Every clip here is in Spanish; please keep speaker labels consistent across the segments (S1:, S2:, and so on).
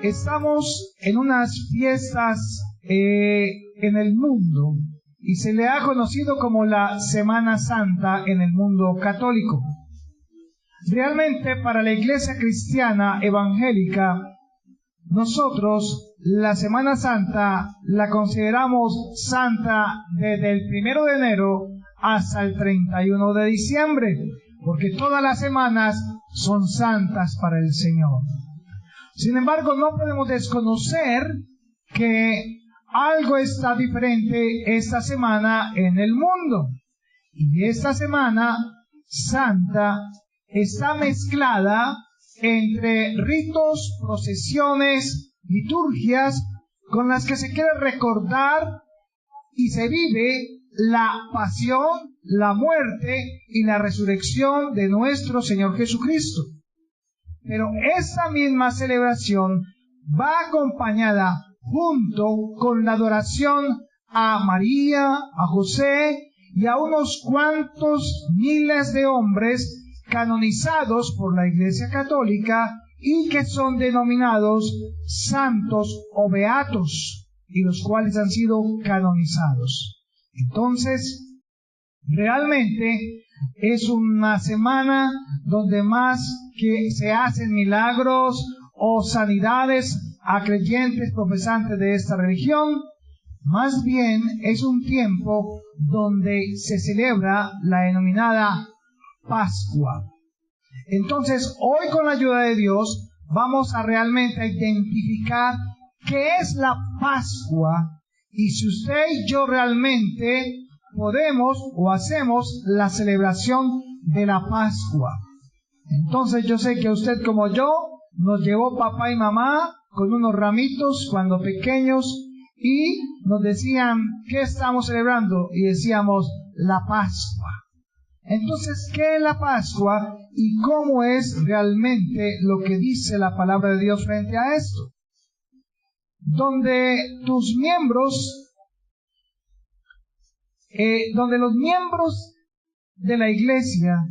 S1: estamos en unas fiestas en el mundo y se le ha conocido como la Semana Santa en el mundo católico. Realmente para la Iglesia cristiana evangélica, nosotros la Semana Santa la consideramos santa desde el 1 de enero hasta el 31 de diciembre, porque todas las semanas son santas para el Señor. Sin embargo, no podemos desconocer que algo está diferente esta semana en el mundo. Y esta Semana Santa está mezclada entre ritos, procesiones, liturgias, con las que se quiere recordar y se vive la pasión, la muerte y la resurrección de nuestro Señor Jesucristo. Pero esta misma celebración va acompañada junto con la adoración a María, a José y a unos cuantos miles de hombres canonizados por la Iglesia Católica y que son denominados santos o beatos, y los cuales han sido canonizados. Entonces, realmente es una semana donde más que se hacen milagros o sanidades a creyentes profesantes de esta religión, más bien es un tiempo donde se celebra la denominada Pascua. Entonces, hoy con la ayuda de Dios vamos a realmente identificar qué es la Pascua y si usted y yo realmente podemos o hacemos la celebración de la Pascua. Entonces yo sé que usted como yo nos llevó papá y mamá con unos ramitos cuando pequeños y nos decían ¿qué estamos celebrando? Y decíamos la Pascua. Entonces, ¿qué es la Pascua y cómo es realmente lo que dice la palabra de Dios frente a esto? Donde los miembros de la iglesia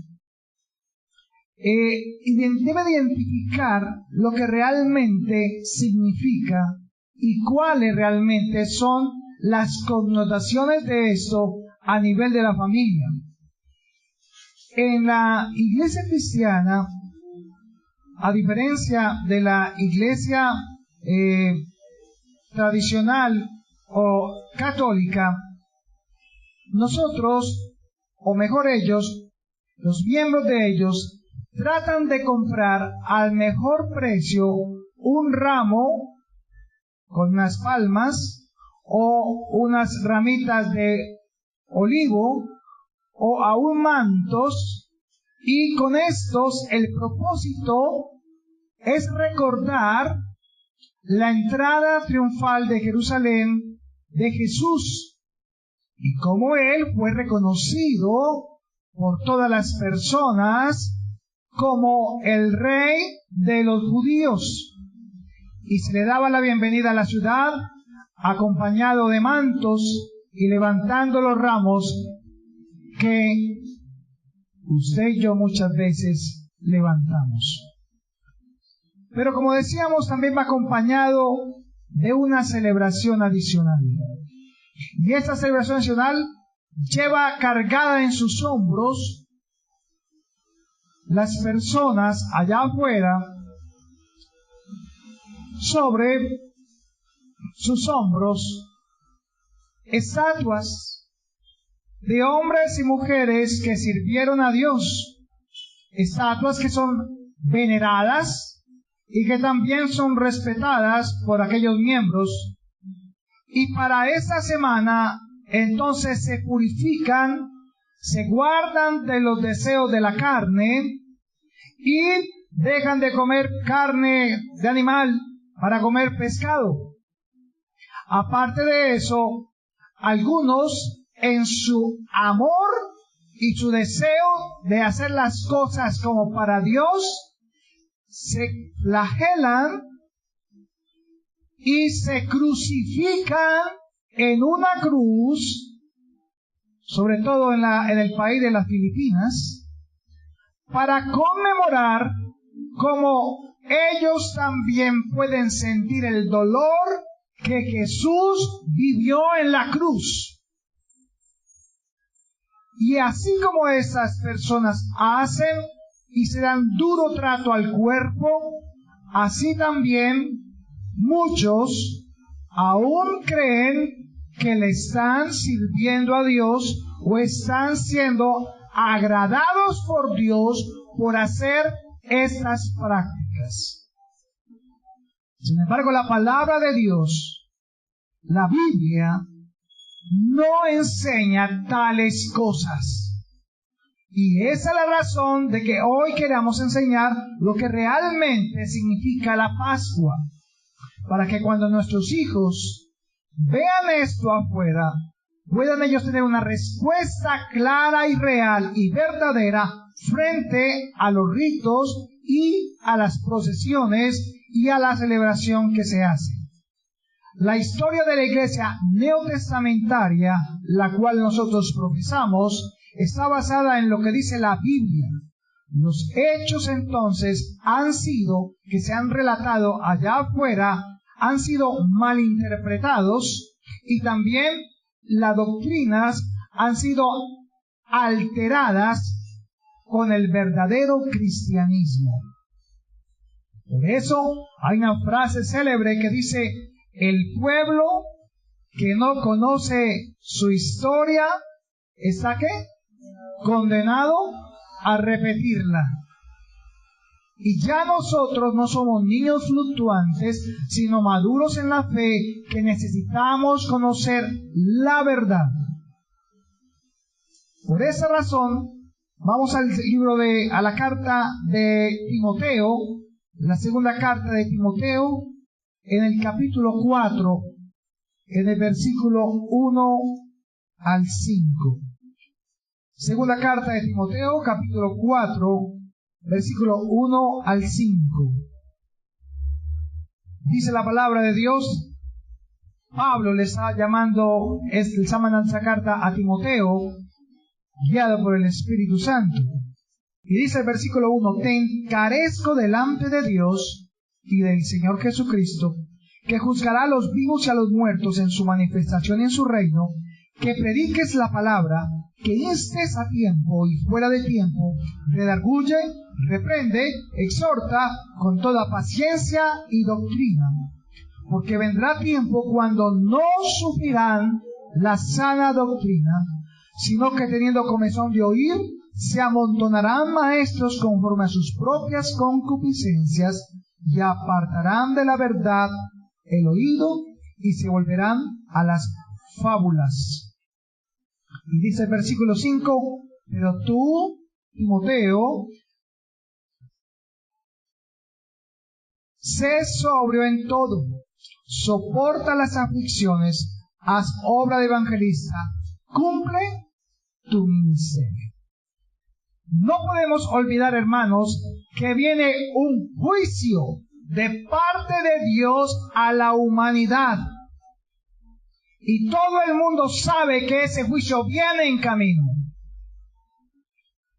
S1: deben identificar lo que realmente significa y cuáles realmente son las connotaciones de esto a nivel de la familia. En la iglesia cristiana, a diferencia de la iglesia tradicional o católica, nosotros, o mejor ellos, los miembros de ellos, tratan de comprar al mejor precio un ramo con unas palmas o unas ramitas de olivo o aún mantos, y con estos el propósito es recordar la entrada triunfal de Jerusalén de Jesús y cómo él fue reconocido por todas las personas como el rey de los judíos, y se le daba la bienvenida a la ciudad acompañado de mantos y levantando los ramos que usted y yo muchas veces levantamos. Pero como decíamos, también va acompañado de una celebración adicional. Y esta celebración adicional lleva cargada en sus hombros las personas allá afuera, sobre sus hombros, estatuas de hombres y mujeres que sirvieron a Dios, estatuas que son veneradas y que también son respetadas por aquellos miembros. Y para esta semana, entonces se purifican, se guardan de los deseos de la carne y dejan de comer carne de animal para comer pescado. Aparte de eso, algunos en su amor y su deseo de hacer las cosas como para Dios, se flagelan y se crucifican en una cruz, sobre todo en el país de las Filipinas, para conmemorar como ellos también pueden sentir el dolor que Jesús vivió en la cruz. Y así como esas personas hacen y se dan duro trato al cuerpo, así también muchos aún creen que le están sirviendo a Dios o están siendo agradados por Dios por hacer estas prácticas. Sin embargo, la palabra de Dios, la Biblia, no enseña tales cosas. Y esa es la razón de que hoy queramos enseñar lo que realmente significa la Pascua, para que cuando nuestros hijos vean esto afuera, puedan ellos tener una respuesta clara y real y verdadera frente a los ritos y a las procesiones y a la celebración que se hace. La historia de la iglesia neotestamentaria, la cual nosotros profesamos, está basada en lo que dice la Biblia. Los hechos entonces que se han relatado allá afuera, han sido malinterpretados y también las doctrinas han sido alteradas con el verdadero cristianismo. Por eso hay una frase célebre que dice: el pueblo que no conoce su historia está ¿qué? Condenado a repetirla. Y ya nosotros no somos niños fluctuantes, sino maduros en la fe, que necesitamos conocer la verdad. Por esa razón, vamos a la carta de Timoteo, la segunda carta de Timoteo, en el capítulo 4, en el versículo 1 al 5. Segunda carta de Timoteo, capítulo 4, versículo 1 al 5. Dice la palabra de Dios. Pablo le está llamando, le está mandando esa carta a Timoteo, guiado por el Espíritu Santo. Y dice el versículo 1: te encarezco delante de Dios y del Señor Jesucristo, que juzgará a los vivos y a los muertos en su manifestación y en su reino, que prediques la palabra, que instes a tiempo y fuera de tiempo, redarguye, reprende, exhorta con toda paciencia y doctrina, porque vendrá tiempo cuando no sufrirán la sana doctrina, sino que teniendo comezón de oír, se amontonarán maestros conforme a sus propias concupiscencias, y apartarán de la verdad el oído, y se volverán a las fábulas. Y dice el versículo 5: pero tú, Timoteo, sé sobrio en todo, soporta las aflicciones, haz obra de evangelista, cumple tu ministerio. No podemos olvidar, hermanos, que viene un juicio de parte de Dios a la humanidad. Y todo el mundo sabe que ese juicio viene en camino.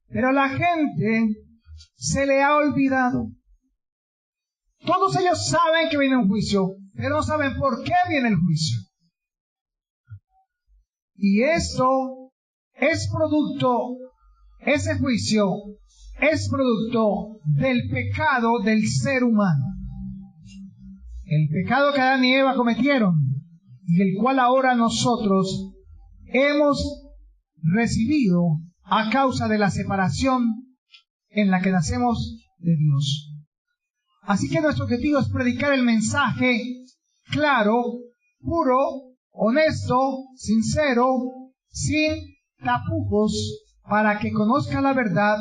S1: Pero la gente se le ha olvidado. Todos ellos saben que viene un juicio, pero no saben por qué viene el juicio. Y esto es producto, ese juicio es producto del pecado del ser humano. El pecado que Adán y Eva cometieron, y el cual ahora nosotros hemos recibido a causa de la separación en la que nacemos de Dios. Así que nuestro objetivo es predicar el mensaje claro, puro, honesto, sincero, sin tapujos, para que conozca la verdad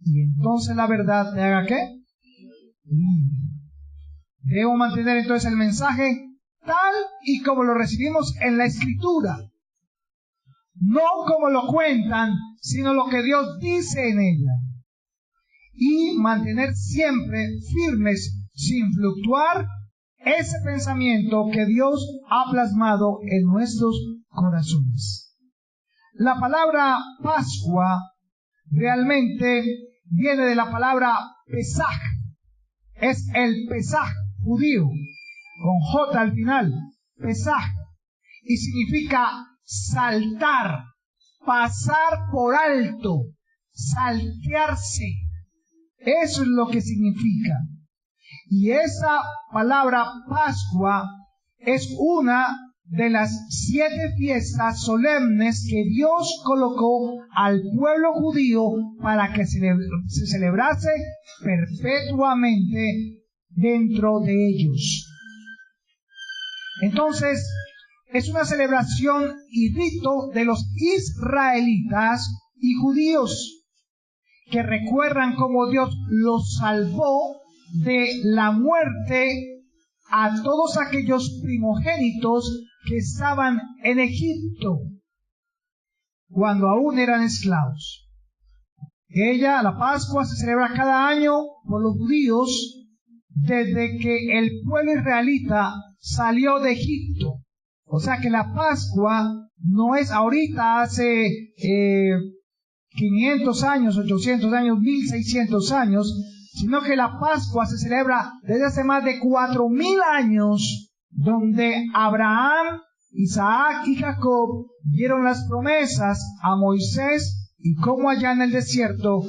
S1: y entonces la verdad te haga ¿qué? Debo mantener entonces el mensaje tal y como lo recibimos en la Escritura, no como lo cuentan, sino lo que Dios dice en ella, y mantener siempre firmes, sin fluctuar, ese pensamiento que Dios ha plasmado en nuestros corazones. La palabra Pascua realmente viene de la palabra Pesaj. es el Pesaj judío, con J al final, Pesaj, y significa saltar, pasar por alto, saltearse. Eso es lo que significa. Y esa palabra Pascua es una de las 7 fiestas solemnes que Dios colocó al pueblo judío para que se celebrase perpetuamente dentro de ellos. Entonces, es una celebración y rito de los israelitas y judíos que recuerdan cómo Dios los salvó de la muerte a todos aquellos primogénitos que estaban en Egipto cuando aún eran esclavos. La Pascua, se celebra cada año por los judíos desde que el pueblo israelita salió de Egipto. O sea que la Pascua no es ahorita, hace 500 años, 800 años, 1600 años, sino que la Pascua se celebra desde hace más de 4000 años, donde Abraham, Isaac y Jacob dieron las promesas a Moisés, y como allá en el desierto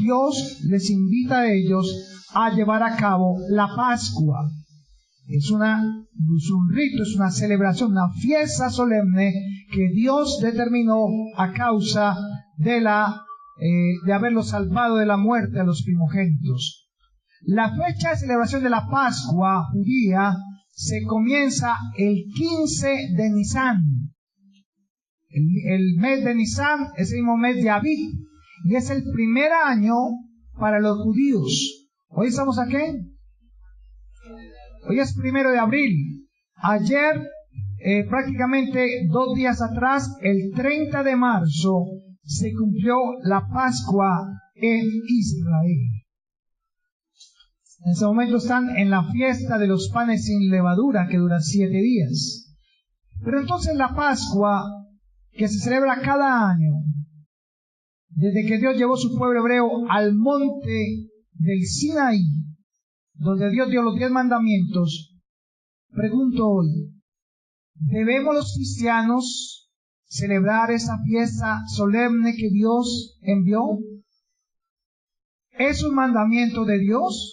S1: Dios les invita a ellos a llevar a cabo la Pascua. Es un rito, es una celebración, una fiesta solemne que Dios determinó a causa de haberlos salvado de la muerte a los primogénitos. La fecha de celebración de la Pascua judía se comienza el 15 de Nisan. El mes de Nisan es el mismo mes de Abib y es el primer año para los judíos. ¿Hoy estamos aquí? Hoy es 1 de abril. Ayer, prácticamente 2 días atrás, el 30 de marzo, se cumplió la Pascua en Israel. En ese momento están en la fiesta de los panes sin levadura, que dura 7 días. Pero entonces la Pascua, que se celebra cada año, desde que Dios llevó su pueblo hebreo al monte del Sinaí, donde Dios dio los 10 mandamientos, pregunto hoy, ¿debemos los cristianos celebrar esa fiesta solemne que Dios envió? ¿Es un mandamiento de Dios?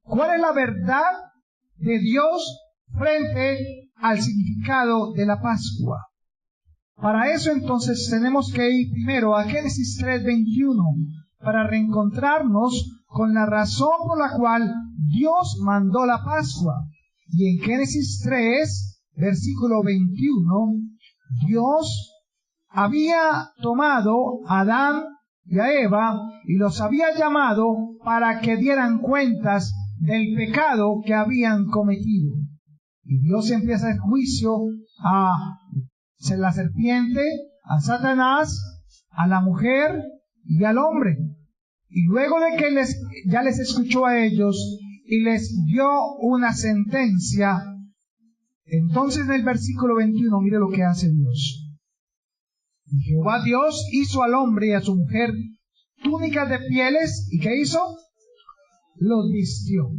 S1: ¿Cuál es la verdad de Dios frente al significado de la Pascua? Para eso entonces tenemos que ir primero a Génesis 3:21 para reencontrarnos con la razón por la cual Dios mandó la Pascua. Y en Génesis 3, versículo 21, Dios había tomado a Adán y a Eva y los había llamado para que dieran cuentas del pecado que habían cometido. Y Dios empieza el juicio a la serpiente, a Satanás, a la mujer y al hombre. Y luego de que ya les escuchó a ellos y les dio una sentencia, entonces en el versículo 21, mire lo que hace Dios. Y Jehová Dios hizo al hombre y a su mujer túnicas de pieles, ¿y qué hizo? Los vistió.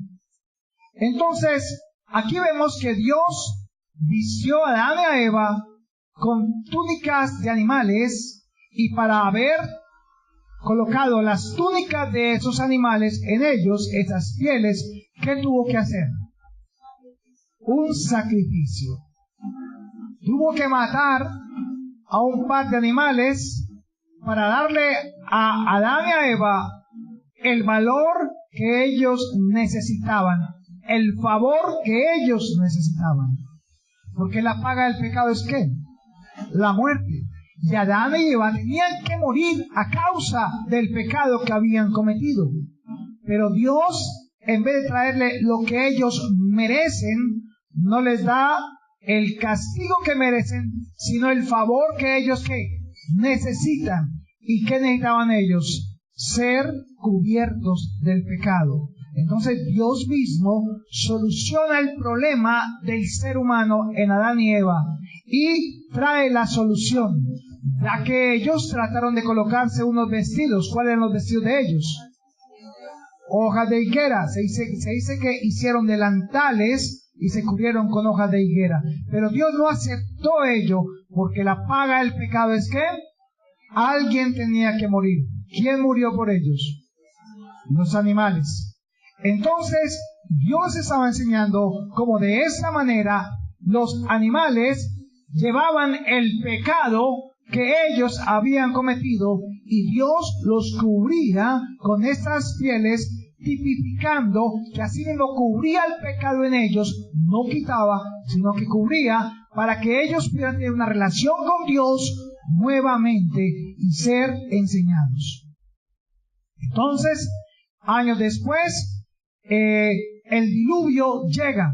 S1: Entonces, aquí vemos que Dios vistió a Adán y a Eva con túnicas de animales, y para haber colocado las túnicas de esos animales en ellos, esas pieles, ¿qué tuvo que hacer? Un sacrificio. Tuvo que matar a un par de animales para darle a Adán y a Eva el valor que ellos necesitaban, el favor que ellos necesitaban. Porque la paga del pecado es ¿qué? La muerte. Y Adán y Eva tenían que morir a causa del pecado que habían cometido. Pero Dios, en vez de traerle lo que ellos merecen, no les da el castigo que merecen, sino el favor que ellos ¿qué? Necesitan. ¿Y qué necesitaban ellos? Ser cubiertos del pecado. Entonces Dios mismo soluciona el problema del ser humano en Adán y Eva y trae la solución, ya que ellos trataron de colocarse unos vestidos. ¿Cuáles eran los vestidos de ellos? hojas de higuera. Se dice que hicieron delantales y se cubrieron con hojas de higuera. Pero Dios no aceptó ello, porque la paga del pecado es que alguien tenía que morir. ¿Quién murió por ellos? Los animales. Entonces, Dios estaba enseñando cómo de esa manera los animales llevaban el pecado que ellos habían cometido, y Dios los cubría con estas pieles, tipificando que así mismo cubría el pecado en ellos, no quitaba, sino que cubría para que ellos pudieran tener una relación con Dios nuevamente y ser enseñados. Entonces, años después, el diluvio llega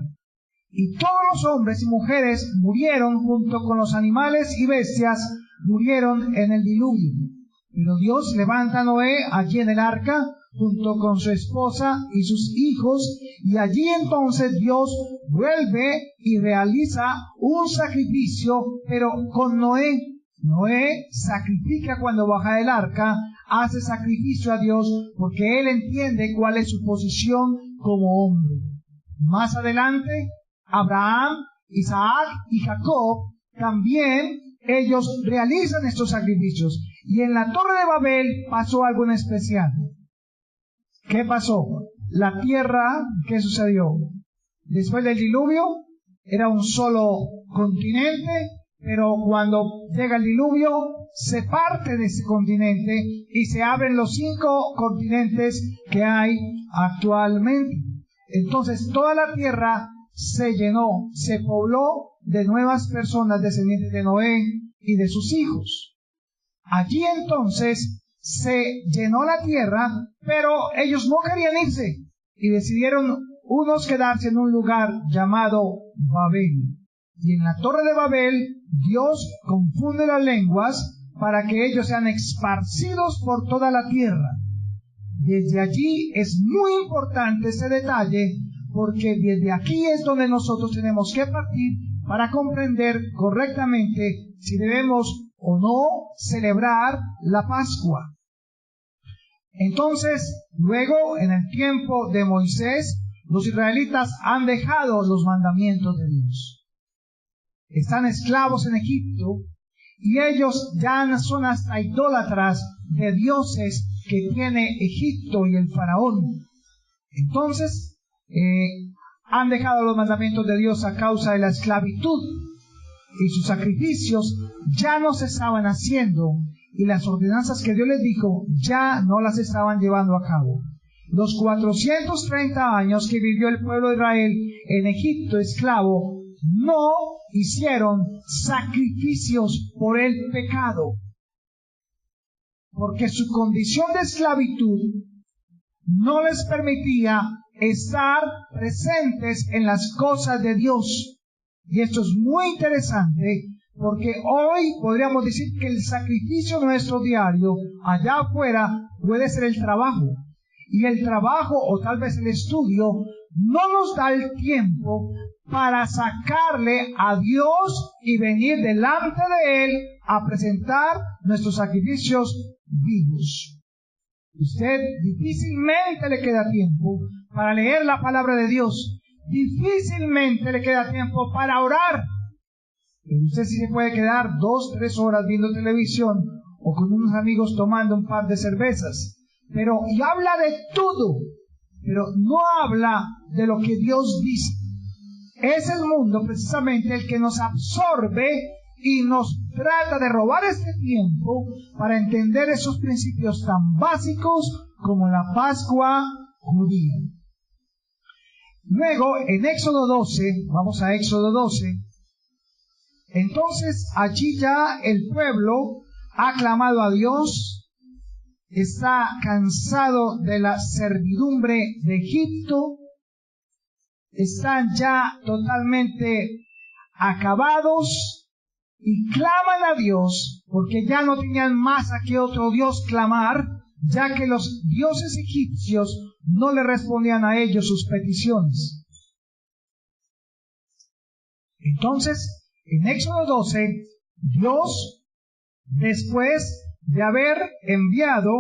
S1: y todos los hombres y mujeres murieron junto con los animales y bestias, murieron en el diluvio. Pero Dios levanta a Noé allí en el arca junto con su esposa y sus hijos, y allí entonces Dios vuelve y realiza un sacrificio, pero con Noé. Noé sacrifica cuando baja del arca, hace sacrificio a Dios porque él entiende cuál es su posición como hombre. Más adelante, Abraham, Isaac y Jacob también ellos realizan estos sacrificios. Y en la Torre de Babel pasó algo en especial. ¿Qué pasó? La tierra, ¿qué sucedió? Después del diluvio era un solo continente, pero cuando llega el diluvio se parte de ese continente y se abren los 5 continentes que hay actualmente. Entonces toda la tierra se llenó, se pobló de nuevas personas descendientes de Noé y de sus hijos. Allí entonces se llenó la tierra, pero ellos no querían irse y decidieron unos quedarse en un lugar llamado Babel. Y en la Torre de Babel Dios confunde las lenguas para que ellos sean esparcidos por toda la tierra. Desde allí es muy importante ese detalle, porque desde aquí es donde nosotros tenemos que partir para comprender correctamente si debemos o no celebrar la Pascua. Entonces, luego, en el tiempo de Moisés, los israelitas han dejado los mandamientos de Dios. Están esclavos en Egipto y ellos ya son hasta idólatras de dioses que tiene Egipto y el faraón. Entonces, han dejado los mandamientos de Dios a causa de la esclavitud, y sus sacrificios ya no se estaban haciendo, y las ordenanzas que Dios les dijo ya no las estaban llevando a cabo. Los 430 años que vivió el pueblo de Israel en Egipto esclavo, no hicieron sacrificios por el pecado, porque su condición de esclavitud no les permitía estar presentes en las cosas de Dios. Y esto es muy interesante, porque hoy podríamos decir que el sacrificio nuestro diario allá afuera puede ser el trabajo. Y el trabajo, o tal vez el estudio, no nos da el tiempo para sacarle a Dios y venir delante de Él a presentar nuestros sacrificios vivos. Usted difícilmente le queda tiempo para leer la palabra de Dios. Difícilmente le queda tiempo para orar. Pero usted sí se puede quedar 2-3 horas viendo televisión o con unos amigos tomando un par de cervezas. Y habla de todo, pero no habla de lo que Dios dice. Es el mundo precisamente el que nos absorbe y nos trata de robar este tiempo para entender esos principios tan básicos como la Pascua judía. Luego, en Éxodo 12, vamos a Éxodo 12, entonces allí ya el pueblo ha clamado a Dios, está cansado de la servidumbre de Egipto, están ya totalmente acabados y claman a Dios porque ya no tenían más a qué otro Dios clamar, ya que los dioses egipcios no le respondían a ellos sus peticiones. Entonces, en Éxodo 12, Dios, después de haber enviado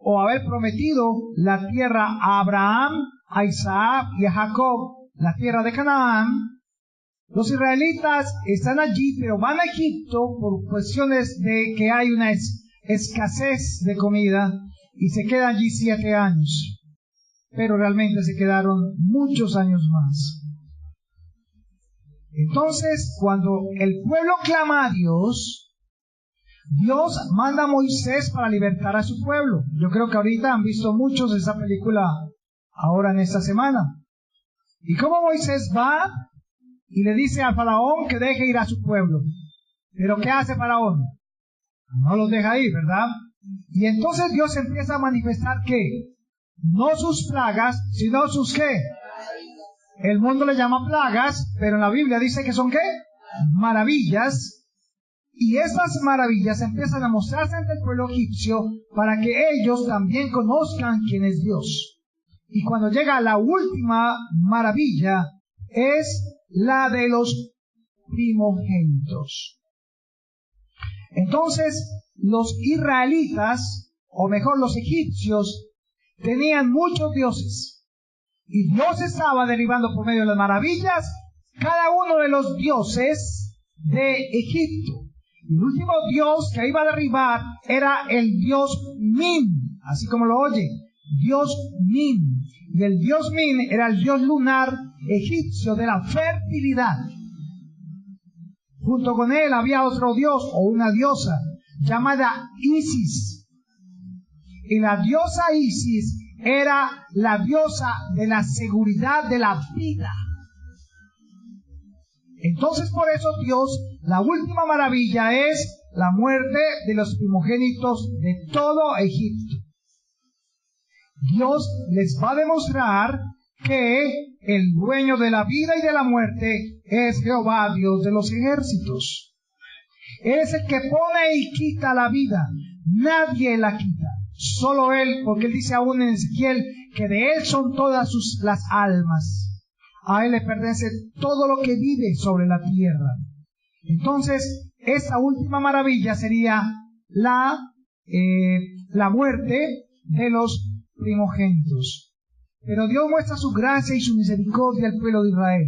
S1: o haber prometido la tierra a Abraham, a Isaac y a Jacob, la tierra de Canaán, los israelitas están allí, pero van a Egipto por cuestiones de que hay una escasez de comida y se quedan allí 7 años. Pero realmente se quedaron muchos años más. Entonces, cuando el pueblo clama a Dios, Dios manda a Moisés para libertar a su pueblo. Yo creo que ahorita han visto muchos esa película ahora en esta semana. Y cómo Moisés va y le dice a Faraón que deje ir a su pueblo. Pero ¿qué hace Faraón? No los deja ir, ¿verdad? Y entonces Dios empieza a manifestar ¿qué? No sus plagas, sino sus ¿qué? El mundo le llama plagas, pero en la Biblia dice que son ¿qué? Maravillas. Y esas maravillas empiezan a mostrarse ante el pueblo egipcio para que ellos también conozcan quién es Dios. Y cuando llega la última maravilla, es la de los primogénitos. Entonces, los israelitas, o mejor los egipcios, tenían muchos dioses. Y Dios estaba derribando por medio de las maravillas cada uno de los dioses de Egipto. Y el último dios que iba a derribar era el dios Min, así como lo oye, dios Min. Y el dios Min era el dios lunar egipcio de la fertilidad. Junto con él había otro dios o una diosa llamada Isis. Y la diosa Isis era la diosa de la seguridad de la vida. Entonces por eso Dios, la última maravilla es la muerte de los primogénitos de todo Egipto. Dios les va a demostrar que el dueño de la vida y de la muerte es Jehová, Dios de los ejércitos. Es el que pone y quita la vida. Nadie la quita. Solo Él, porque Él dice aún en Ezequiel que de Él son todas las almas. A Él le pertenece todo lo que vive sobre la tierra. Entonces, esta última maravilla sería la muerte de los primogénitos. Pero Dios muestra su gracia y su misericordia al pueblo de Israel.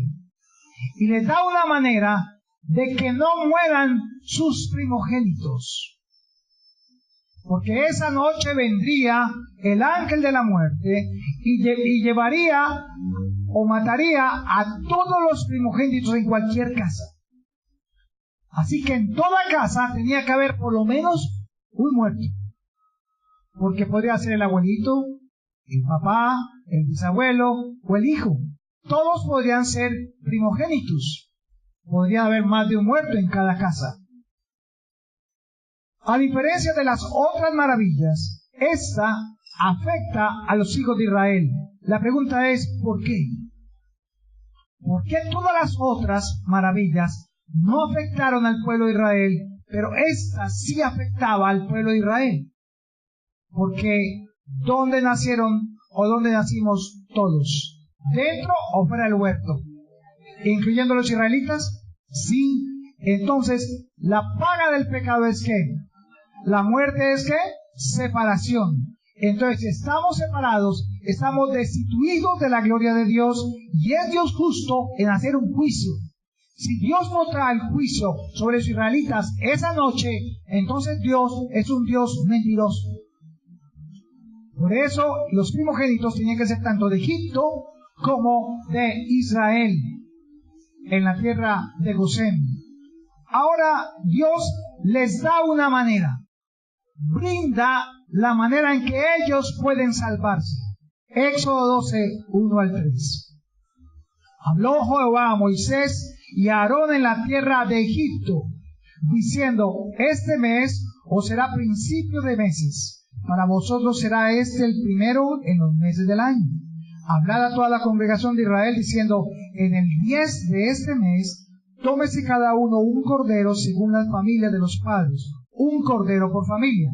S1: Y les da una manera de que no mueran sus primogénitos. Porque esa noche vendría el ángel de la muerte y llevaría o mataría a todos los primogénitos en cualquier casa. Así que en toda casa tenía que haber por lo menos un muerto. Porque podría ser el abuelito, el papá, el bisabuelo o el hijo. Todos podrían ser primogénitos. Podría haber más de un muerto en cada casa. A diferencia de las otras maravillas, esta afecta a los hijos de Israel. La pregunta es, ¿por qué? ¿Por qué todas las otras maravillas no afectaron al pueblo de Israel, pero esta sí afectaba al pueblo de Israel? Porque ¿dónde nacieron o dónde nacimos todos? ¿Dentro o fuera del huerto? ¿Incluyendo los israelitas? Sí. Entonces, la paga del pecado es ¿qué? La muerte es ¿qué? Separación. Entonces, estamos separados, estamos destituidos de la gloria de Dios y es Dios justo en hacer un juicio. Si Dios no trae el juicio sobre los israelitas esa noche, entonces Dios es un Dios mentiroso. Por eso los primogénitos tenían que ser tanto de Egipto como de Israel, en la tierra de Gosén. Ahora Dios les da una manera, brinda la manera en que ellos pueden salvarse. Éxodo 12, 1 al 3. Habló Jehová a Moisés y a Aarón en la tierra de Egipto, diciendo, este mes os será principio de meses, para vosotros será este el primero en los meses del año. Hablad a toda la congregación de Israel, diciendo, en el 10 de este mes, tómese cada uno un cordero según las familias de los padres, un cordero por familia.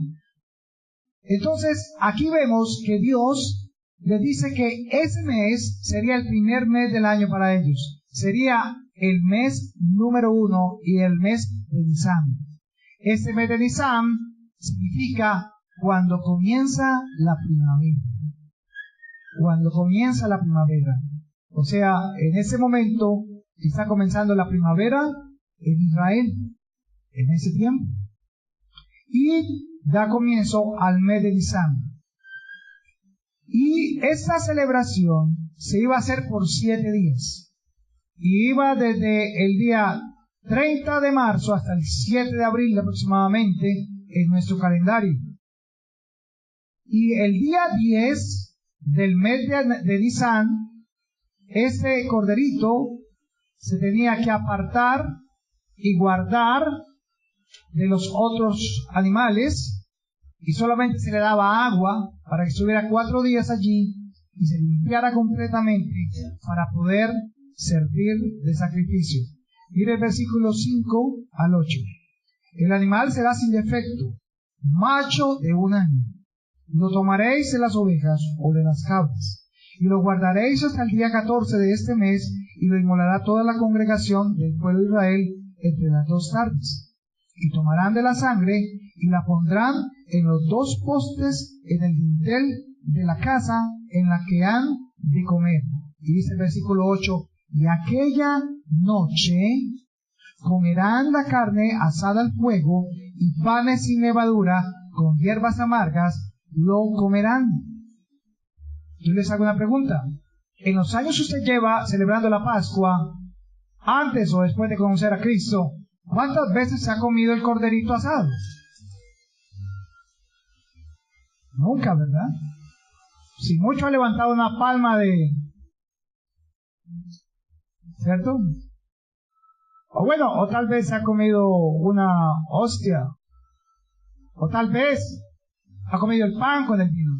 S1: Entonces, aquí vemos que Dios les dice que ese mes sería el primer mes del año para ellos. Sería el mes número 1 y el mes de Nisán. Este mes de Nisán significa cuando comienza la primavera. Cuando comienza la primavera. O sea, en ese momento está comenzando la primavera en Israel, en ese tiempo. Y da comienzo al mes de Nisan. Y esta celebración se iba a hacer por 7 días. Y iba desde el día 30 de marzo hasta el 7 de abril aproximadamente en nuestro calendario. Y el día 10 del mes de Nisan, este corderito se tenía que apartar y guardar de los otros animales, y solamente se le daba agua para que estuviera 4 días allí y se limpiara completamente para poder servir de sacrificio. Mire el versículo 5 al 8. El animal será sin defecto, macho de 1 año. Lo tomaréis de las ovejas o de las cabras, y lo guardaréis hasta el día 14 de este mes, y lo inmolará toda la congregación del pueblo de Israel entre las 2 tardes. Y tomarán de la sangre y la pondrán en los 2 postes en el dintel de la casa en la que han de comer. Y dice el versículo 8, y aquella noche comerán la carne asada al fuego y panes sin levadura con hierbas amargas lo comerán. Yo les hago una pregunta. En los años que usted lleva celebrando la Pascua, antes o después de conocer a Cristo, ¿cuántas veces se ha comido el corderito asado? Nunca, ¿verdad? Si mucho ha levantado una palma de... ¿cierto? O bueno, o tal vez ha comido una hostia. O tal vez ha comido el pan con el vino.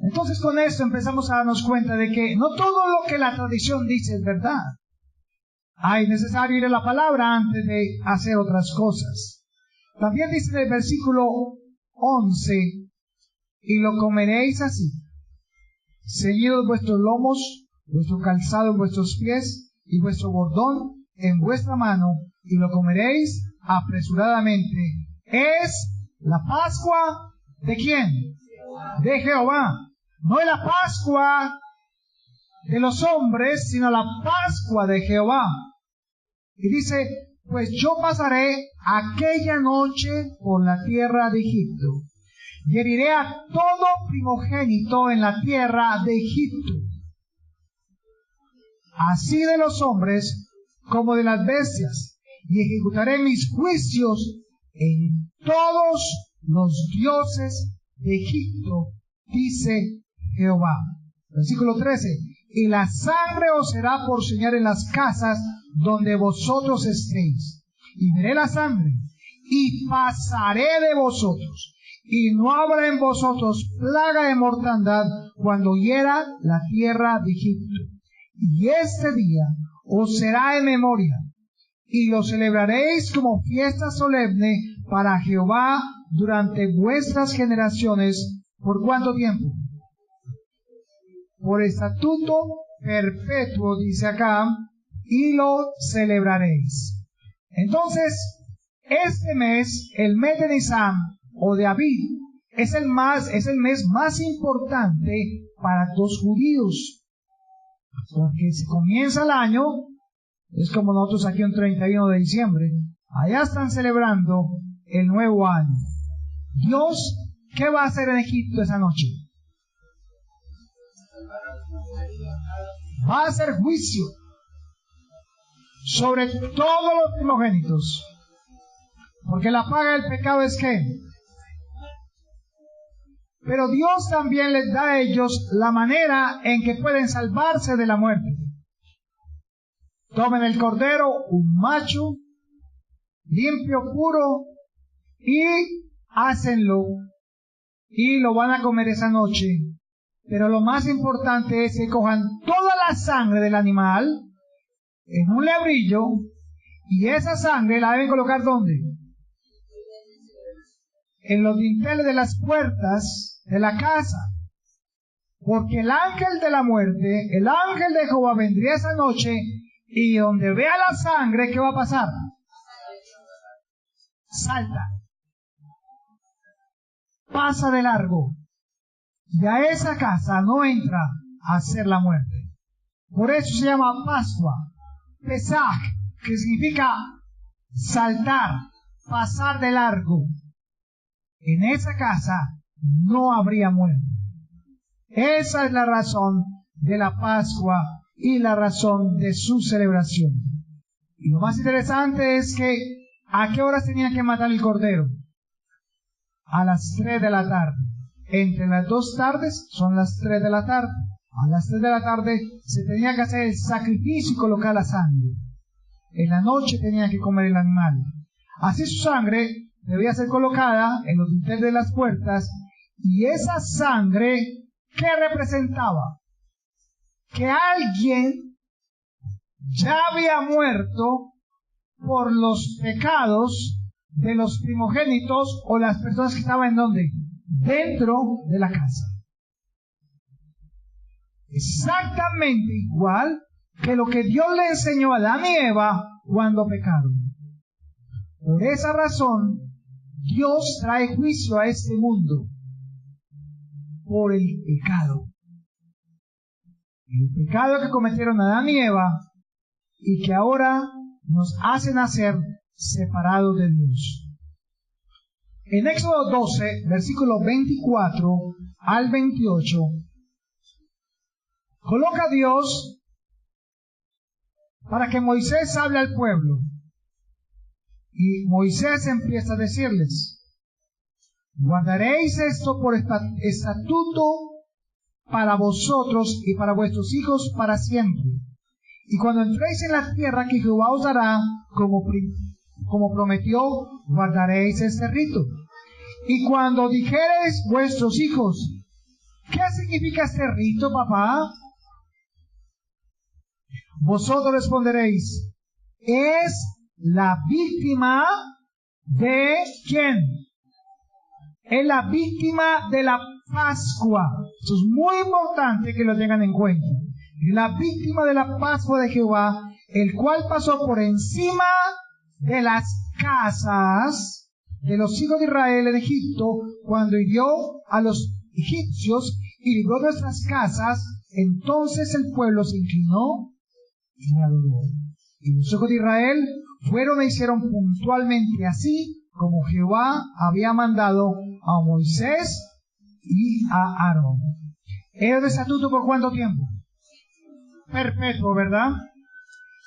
S1: Entonces con esto empezamos a darnos cuenta de que no todo lo que la tradición dice es verdad. Es necesario ir a la palabra antes de hacer otras cosas. También dice en el versículo 11, y lo comeréis así, ceñidos vuestros lomos, vuestro calzado en vuestros pies, y vuestro bordón en vuestra mano, y lo comeréis apresuradamente. Es la Pascua ¿de quién? De Jehová. No es la Pascua de los hombres, sino la Pascua de Jehová. Y dice, pues yo pasaré aquella noche por la tierra de Egipto, y heriré a todo primogénito en la tierra de Egipto, así de los hombres como de las bestias, y ejecutaré mis juicios en todos los dioses de Egipto, dice Jehová. Versículo 13. Y la sangre os será por señal en las casas donde vosotros estéis. Y veré la sangre, y pasaré de vosotros, y no habrá en vosotros plaga de mortandad cuando hiera la tierra de Egipto. Y este día os será en memoria, y lo celebraréis como fiesta solemne para Jehová durante vuestras generaciones. ¿Por cuánto tiempo? Por estatuto perpetuo, dice acá, y lo celebraréis. Entonces, este mes, el mes de Nisan o de Abib, es el mes más importante para los judíos, porque si comienza el año, es como nosotros aquí un 31 de diciembre, allá están celebrando el nuevo año. Dios, ¿qué va a hacer en Egipto esa noche? Va a hacer juicio sobre todos los primogénitos, porque la paga del pecado es ¿qué? Pero Dios también les da a ellos la manera en que pueden salvarse de la muerte. Tomen el cordero, un macho, limpio, puro, y hácenlo, y lo van a comer esa noche. Pero lo más importante es que cojan toda la sangre del animal en un lebrillo, y esa sangre la deben colocar ¿dónde? En los dinteles de las puertas de la casa. Porque el ángel de la muerte, el ángel de Jehová vendría esa noche, y donde vea la sangre, ¿qué va a pasar? Salta. pasa de largo y a esa casa no entra a hacer la muerte. Por eso se llama Pascua, Pesaj, que significa saltar, pasar de largo. En esa casa no habría muerte. Esa es la razón de la Pascua y la razón de su celebración. Y lo más interesante es que ¿a qué horas tenían que matar el cordero? A las 3 de la tarde. Entre las 2 tardes son las 3 de la tarde. A las 3 de la tarde se tenía que hacer el sacrificio y colocar la sangre. En la noche tenía que comer el animal. Así su sangre debía ser colocada en los dinteles de las puertas, y esa sangre, ¿qué representaba? Que alguien ya había muerto por los pecados de los primogénitos o las personas que estaban ¿en dónde? Dentro de la casa. Exactamente igual que lo que Dios le enseñó a Adán y Eva cuando pecaron. Por esa razón, Dios trae juicio a este mundo por el pecado. El pecado que cometieron Adán y Eva y que ahora nos hace nacer separados de Dios. En Éxodo 12, versículo 24 al 28, coloca a Dios para que Moisés hable al pueblo. Y Moisés empieza a decirles: guardaréis esto por estatuto para vosotros y para vuestros hijos para siempre. Y cuando entréis en la tierra que Jehová os dará, como prometió, guardaréis este rito. Y cuando dijereis vuestros hijos: ¿qué significa este rito, papá? Vosotros responderéis: es la víctima de ¿quién? Es la víctima de la Pascua. Esto es muy importante que lo tengan en cuenta. La víctima de la Pascua de Jehová, el cual pasó por encima de las casas de los hijos de Israel en Egipto, cuando hirió a los egipcios y libró nuestras casas. Entonces el pueblo se inclinó y me adoró. Y los hijos de Israel fueron e hicieron puntualmente así como Jehová había mandado a Moisés y a Aarón. ¿Era de estatuto por cuánto tiempo? Perpetuo, ¿verdad?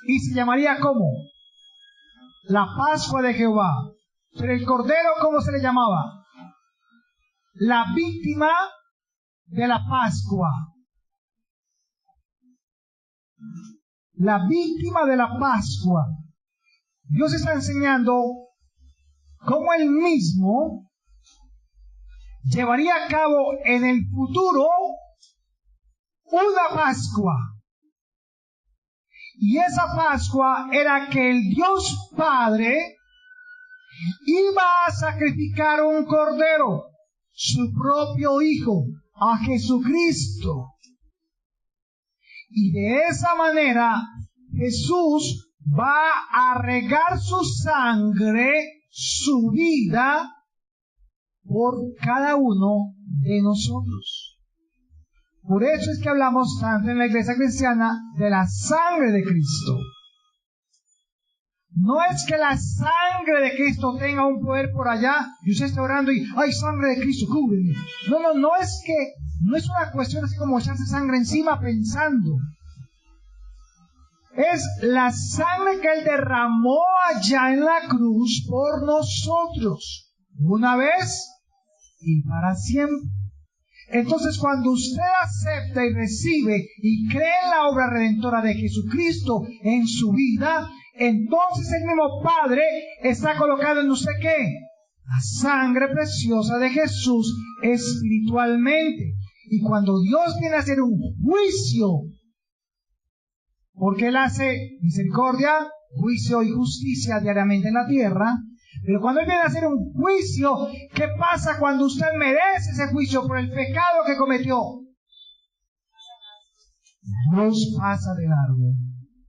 S1: Y se llamaría ¿cómo? La Pascua de Jehová. Pero el cordero, ¿cómo se le llamaba? La víctima de la Pascua. La víctima de la Pascua. Dios está enseñando cómo Él mismo llevaría a cabo en el futuro una Pascua. Y esa Pascua era que el Dios Padre iba a sacrificar un cordero, su propio Hijo, a Jesucristo. Y de esa manera Jesús va a regar su sangre, su vida, por cada uno de nosotros. Por eso es que hablamos tanto en la iglesia cristiana de la sangre de Cristo. No es que la sangre de Cristo tenga un poder por allá y usted está orando y ¡ay, sangre de Cristo, cúbreme! No es una cuestión así como echarse sangre encima pensando. Es la sangre que Él derramó allá en la cruz por nosotros, una vez y para siempre. Entonces, cuando usted acepta y recibe y cree en la obra redentora de Jesucristo en su vida, entonces el mismo Padre está colocado en usted ¿qué? La sangre preciosa de Jesús espiritualmente. Y cuando Dios viene a hacer un juicio, porque Él hace misericordia, juicio y justicia diariamente en la tierra, pero cuando Él viene a hacer un juicio, ¿qué pasa cuando usted merece ese juicio por el pecado que cometió? Dios pasa de largo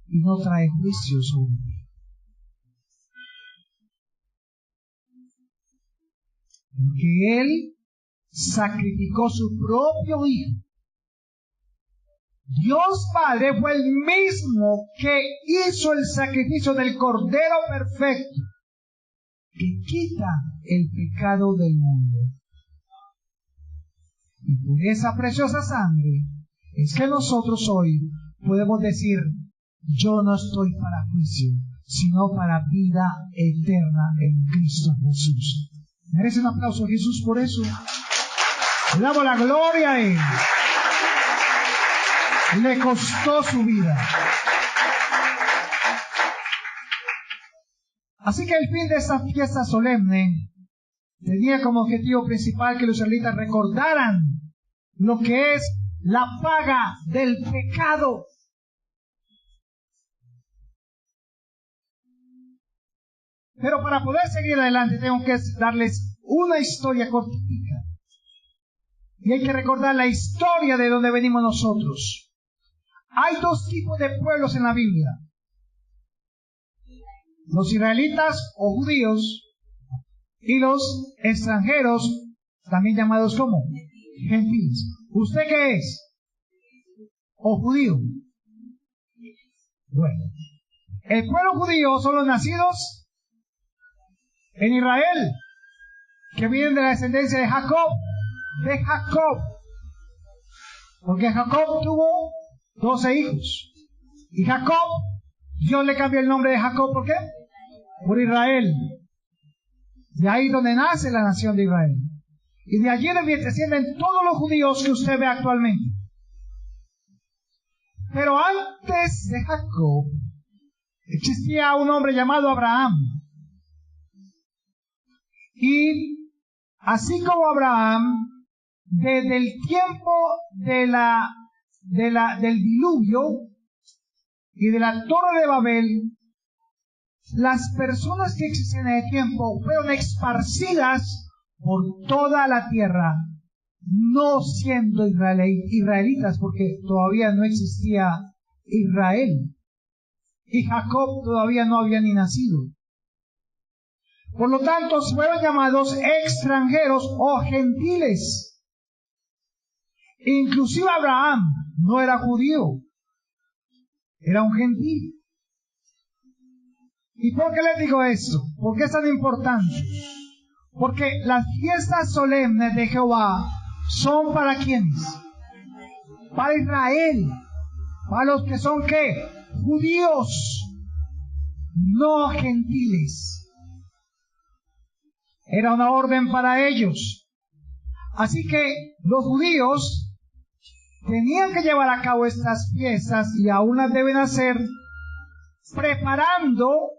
S1: y no trae juicio sobre él. Porque Él sacrificó su propio Hijo. Dios Padre fue el mismo que hizo el sacrificio del Cordero perfecto, que quita el pecado del mundo. Y por esa preciosa sangre es que nosotros hoy podemos decir, yo no estoy para juicio, sino para vida eterna en Cristo Jesús. ¿Merece un aplauso a Jesús por eso? Le damos la gloria a Él. Le costó su vida. Así que el fin de esta fiesta solemne tenía como objetivo principal que los israelitas recordaran lo que es la paga del pecado. Pero para poder seguir adelante tengo que darles una historia cortita. Y hay que recordar la historia de donde venimos nosotros. Hay dos tipos de pueblos en la Biblia. Los israelitas o judíos y los extranjeros, también llamados como gentiles. ¿Usted qué es? ¿O judío? Bueno, el pueblo judío son los nacidos en Israel, que vienen de la descendencia de Jacob, porque Jacob tuvo 12 hijos, y Jacob, Dios le cambió el nombre de Jacob, ¿por qué? Por Israel. De ahí donde nace la nación de Israel. Y de allí descienden todos los judíos que usted ve actualmente. Pero antes de Jacob, existía un hombre llamado Abraham. Y así como Abraham, desde el tiempo del diluvio y de la Torre de Babel, las personas que existían en el tiempo fueron esparcidas por toda la tierra, no siendo israelitas, porque todavía no existía Israel, y Jacob todavía no había ni nacido. Por lo tanto, fueron llamados extranjeros o gentiles. Inclusive Abraham no era judío, era un gentil. ¿Y por qué les digo esto? ¿Por qué es tan importante? Porque las fiestas solemnes de Jehová son para ¿quiénes? Para Israel, para los que son ¿qué? Judíos, no gentiles. Era una orden para ellos. Así que los judíos tenían que llevar a cabo estas fiestas y aún las deben hacer preparando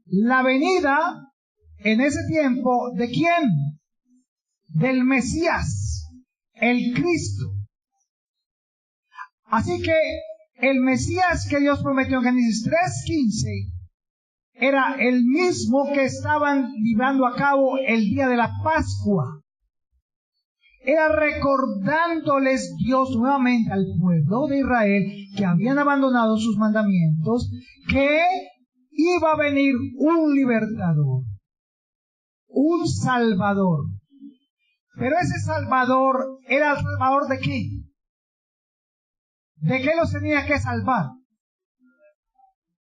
S1: la venida en ese tiempo ¿de quién? Del Mesías, el Cristo. Así que el Mesías que Dios prometió en Génesis 3:15 era el mismo que estaban llevando a cabo el día de la Pascua. Era recordándoles Dios nuevamente al pueblo de Israel que habían abandonado sus mandamientos, que iba a venir un libertador, un salvador. Pero ese salvador era el salvador ¿de qué? ¿De qué los tenía que salvar?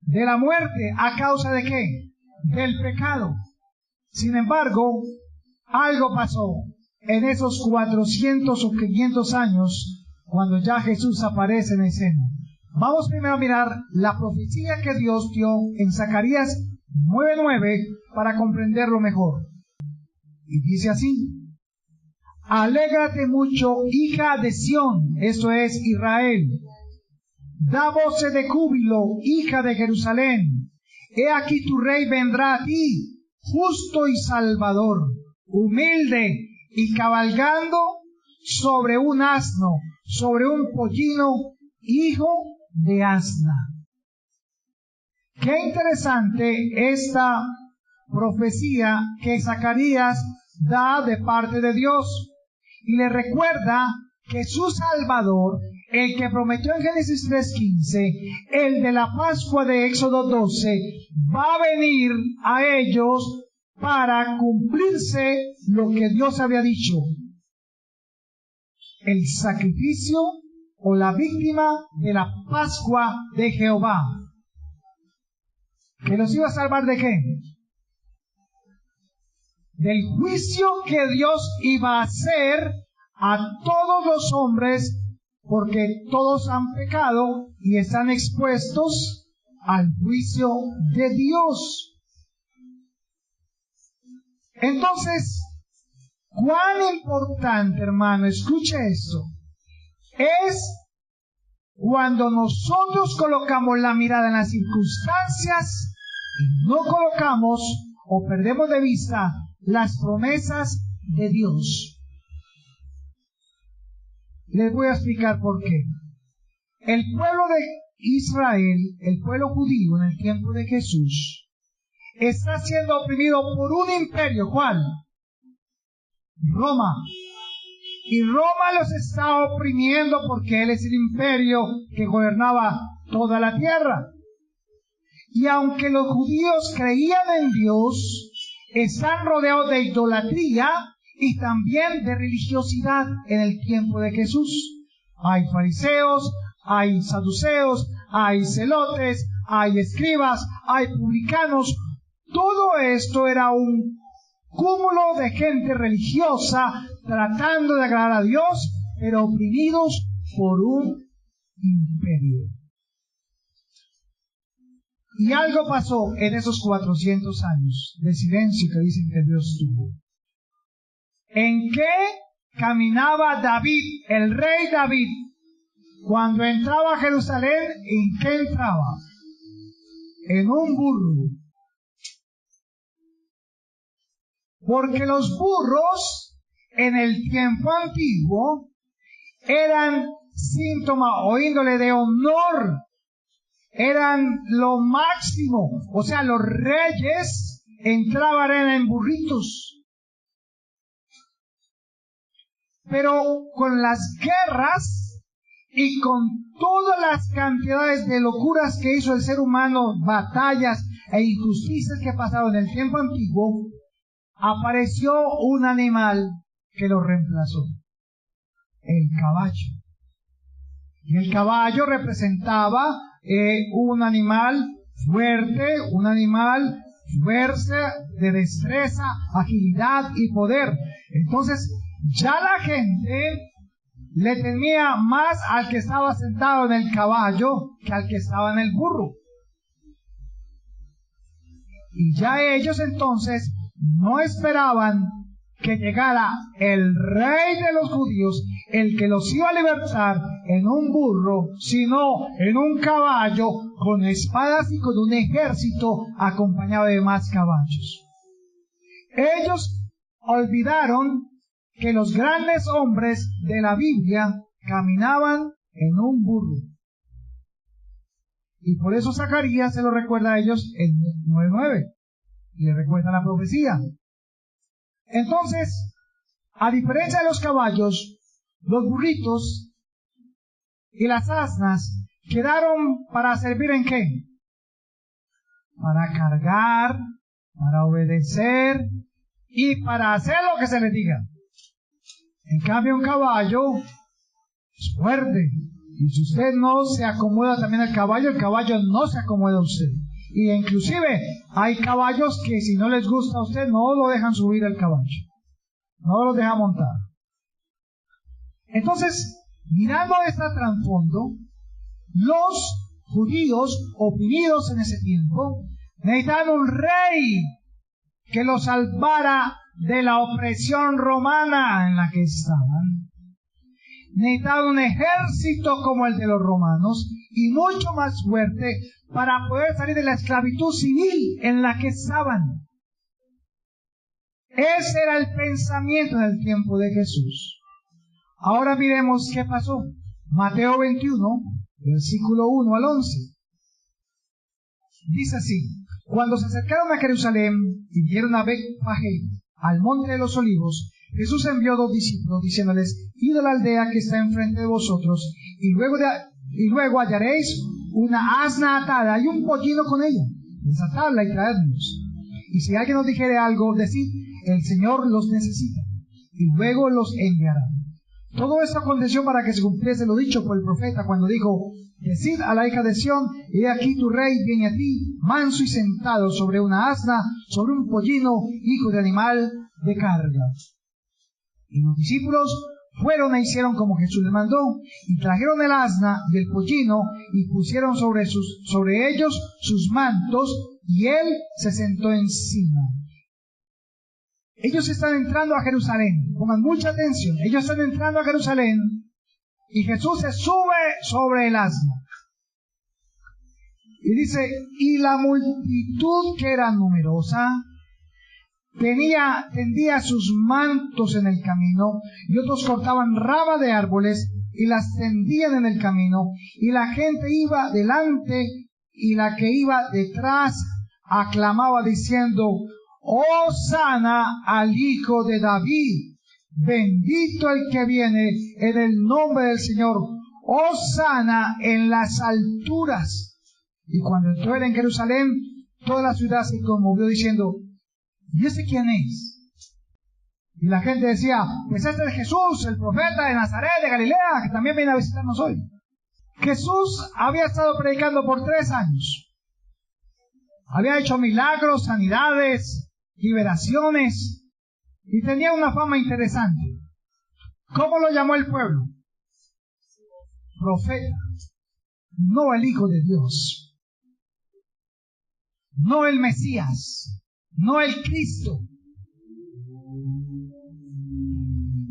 S1: De la muerte. ¿A causa de qué? Del pecado. Sin embargo, algo pasó en esos 400 o 500 años cuando ya Jesús aparece en escena. Vamos primero a mirar la profecía que Dios dio en Zacarías 9:9 para comprenderlo mejor. Y dice así: alégrate mucho, hija de Sión, esto es Israel. Da voces de júbilo, hija de Jerusalén. He aquí tu rey vendrá a ti, justo y salvador, humilde y cabalgando sobre un asno, sobre un pollino, hijo de asna. Qué interesante esta profecía que Zacarías da de parte de Dios. Y le recuerda que su Salvador, el que prometió en Génesis 3:15, el de la Pascua de Éxodo 12, va a venir a ellos para cumplirse lo que Dios había dicho. el sacrificio o la víctima de la Pascua de Jehová. ¿Que los iba a salvar de qué? Del juicio que Dios iba a hacer a todos los hombres, porque todos han pecado y están expuestos al juicio de Dios. Entonces, cuán importante, hermano, escuche esto, es cuando nosotros colocamos la mirada en las circunstancias y no colocamos o perdemos de vista las promesas de Dios. Les voy a explicar por qué. El pueblo de Israel, el pueblo judío en el tiempo de Jesús, está siendo oprimido por un imperio. ¿Cuál? Roma. Y Roma los está oprimiendo porque él es el imperio que gobernaba toda la tierra. Y aunque los judíos creían en Dios, están rodeados de idolatría y también de religiosidad en el tiempo de Jesús. Hay fariseos, hay saduceos, hay celotes, hay escribas, hay publicanos. Todo esto era un cúmulo de gente religiosa tratando de agradar a Dios, pero oprimidos por un imperio. Y algo pasó en esos 400 años de silencio que dicen que Dios tuvo. ¿En qué caminaba David, el rey David, cuando entraba a Jerusalén? ¿En qué entraba? En un burro. Porque los burros en el tiempo antiguo eran síntoma o índole de honor, eran lo máximo. O sea, los reyes entraban en burritos. Pero con las guerras y con todas las cantidades de locuras que hizo el ser humano, batallas e injusticias que pasaron en el tiempo antiguo, apareció un animal que lo reemplazó: el caballo. Y el caballo representaba un animal fuerte, un animal fuerza, de destreza, agilidad y poder. Entonces, ya la gente le temía más al que estaba sentado en el caballo que al que estaba en el burro. Y ya ellos entonces no esperaban que llegara el rey de los judíos, el que los iba a libertar, en un burro, sino en un caballo, con espadas y con un ejército acompañado de más caballos. Ellos olvidaron que los grandes hombres de la Biblia caminaban en un burro. Y por eso Zacarías se lo recuerda a ellos en 9:9. Y le recuerda la profecía. Entonces, a diferencia de los caballos, los burritos y las asnas quedaron para servir ¿en qué? Para cargar, para obedecer y para hacer lo que se les diga. En cambio, un caballo es fuerte. Y si usted no se acomoda también al caballo, el caballo no se acomoda a usted. Y inclusive hay caballos que si no les gusta a usted, no lo dejan subir al caballo. No lo dejan montar. Entonces, mirando este trasfondo, los judíos oprimidos en ese tiempo necesitaban un rey que los salvara de la opresión romana en la que estaban. Necesitaban un ejército como el de los romanos y mucho más fuerte para poder salir de la esclavitud civil en la que estaban. Ese era el pensamiento en el tiempo de Jesús. Ahora miremos qué pasó. Mateo 21, versículo 1 al 11. Dice así: cuando se acercaron a Jerusalén y vieron a Betfagé, al monte de los olivos, Jesús envió 2 discípulos diciéndoles: id a la aldea que está enfrente de vosotros, y luego hallaréis una asna atada y un pollino con ella. Desatadla y traednos. Y si alguien os dijere algo, decid: el Señor los necesita, y luego los enviará. Todo esto aconteció para que se cumpliese lo dicho por el profeta cuando dijo: decid a la hija de Sión, he aquí tu rey viene a ti, manso y sentado sobre una asna, sobre un pollino, hijo de animal de carga. Y los discípulos fueron e hicieron como Jesús les mandó, y trajeron el asna y el pollino, y pusieron sobre ellos sus mantos, y él se sentó encima. Ellos están entrando a Jerusalén, pongan mucha atención, ellos están entrando a Jerusalén, y Jesús se sube sobre el asna. Y dice, y la multitud, que era numerosa, tendía sus mantos en el camino, y otros cortaban ramas de árboles y las tendían en el camino, y la gente iba delante y la que iba detrás aclamaba diciendo: Hosana al Hijo de David, bendito el que viene en el nombre del Señor, Hosana en las alturas. Y cuando entró él en Jerusalén, toda la ciudad se conmovió diciendo: ¿y ese quién es? Y la gente decía: pues este es Jesús, el profeta de Nazaret, de Galilea, que también viene a visitarnos hoy. Jesús había estado predicando por 3 años. Había hecho milagros, sanidades, liberaciones, y tenía una fama interesante. ¿Cómo lo llamó el pueblo? Profeta, no el Hijo de Dios, no el Mesías, no el Cristo.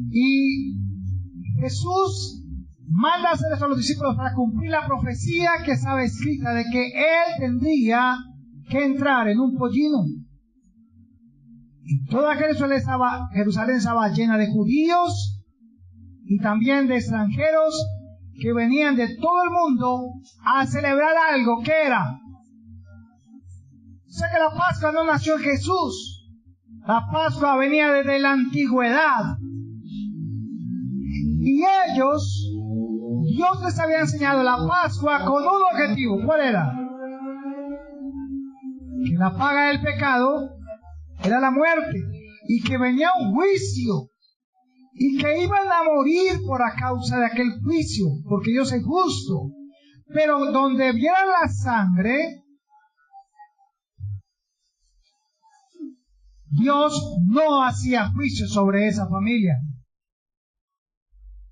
S1: Y Jesús manda a hacer eso a los discípulos para cumplir la profecía que estaba escrita de que él tendría que entrar en un pollino. Y toda Jerusalén estaba llena de judíos y también de extranjeros que venían de todo el mundo a celebrar algo. ¿Qué era? O sea que la Pascua no nació en Jesús. La Pascua venía desde la antigüedad. Y ellos, Dios les había enseñado la Pascua con un objetivo. ¿Cuál era? Que la paga del pecado era la muerte, y que venía un juicio, y que iban a morir por a causa de aquel juicio, porque Dios es justo. Pero donde vieran la sangre, Dios no hacía juicio sobre esa familia,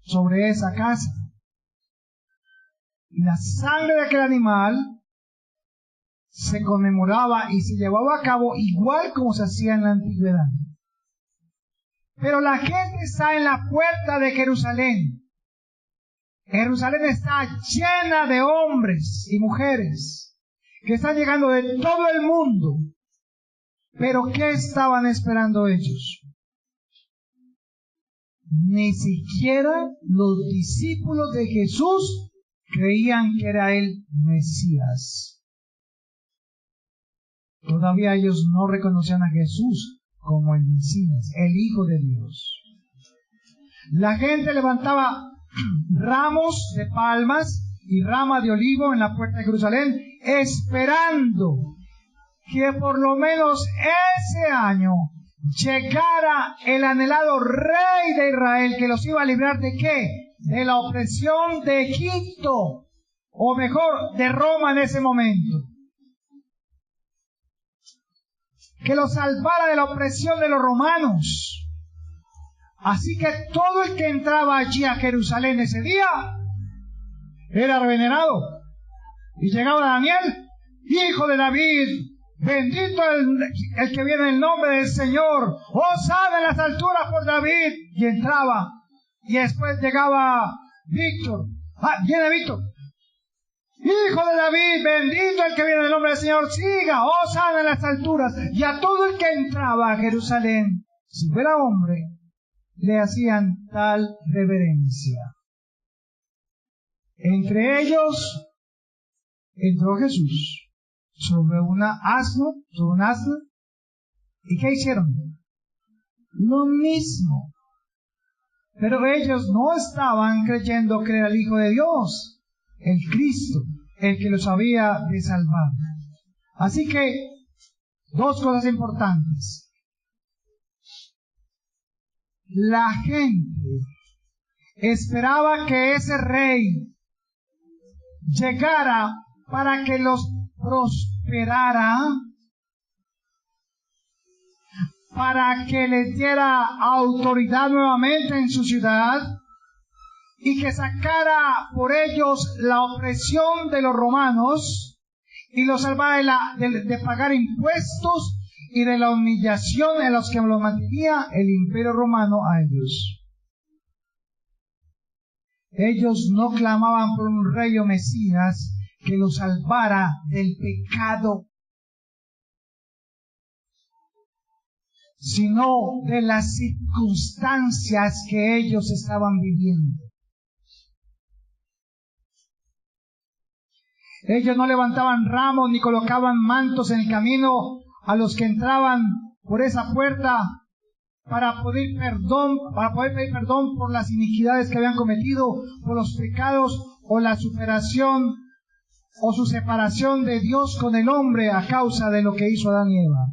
S1: sobre esa casa. Y la sangre de aquel animal se conmemoraba y se llevaba a cabo igual como se hacía en la antigüedad. Pero la gente está en la puerta de Jerusalén. Jerusalén está llena de hombres y mujeres que están llegando de todo el mundo. Pero ¿qué estaban esperando ellos? Ni siquiera los discípulos de Jesús creían que era el Mesías. Todavía ellos no reconocían a Jesús como el Mesías, el Hijo de Dios. La gente levantaba ramos de palmas y ramas de olivo en la puerta de Jerusalén, esperando que por lo menos ese año llegara el anhelado Rey de Israel, que los iba a librar ¿de qué? De la opresión de Egipto, o mejor, de Roma en ese momento. Que los salvara de la opresión de los romanos. Así que todo el que entraba allí a Jerusalén ese día era venerado. Y llegaba Daniel: Hijo de David, bendito el que viene en el nombre del Señor, hosana en las alturas por David. Y entraba. Y después llegaba Víctor. Viene Víctor. Hijo de David, bendito el que viene en el nombre del Señor, siga, hosana en las alturas. Y a todo el que entraba a Jerusalén, si fuera hombre, le hacían tal reverencia. Entre ellos entró Jesús sobre un asno. ¿Y qué hicieron? Lo mismo. Pero ellos no estaban creyendo que era el Hijo de Dios, el Cristo, el que los había de salvar. Así que, 2 cosas importantes. La gente esperaba que ese rey llegara para que los prosperara, para que les diera autoridad nuevamente en su ciudad y que sacara por ellos la opresión de los romanos y los salvara de pagar impuestos y de la humillación en los que los mantenía el imperio romano a ellos. Ellos no clamaban por un rey o Mesías que los salvara del pecado, sino de las circunstancias que ellos estaban viviendo. Ellos no levantaban ramos ni colocaban mantos en el camino a los que entraban por esa puerta para poder pedir perdón por las iniquidades que habían cometido, por los pecados o la superación o su separación de Dios con el hombre a causa de lo que hizo Adán y Eva.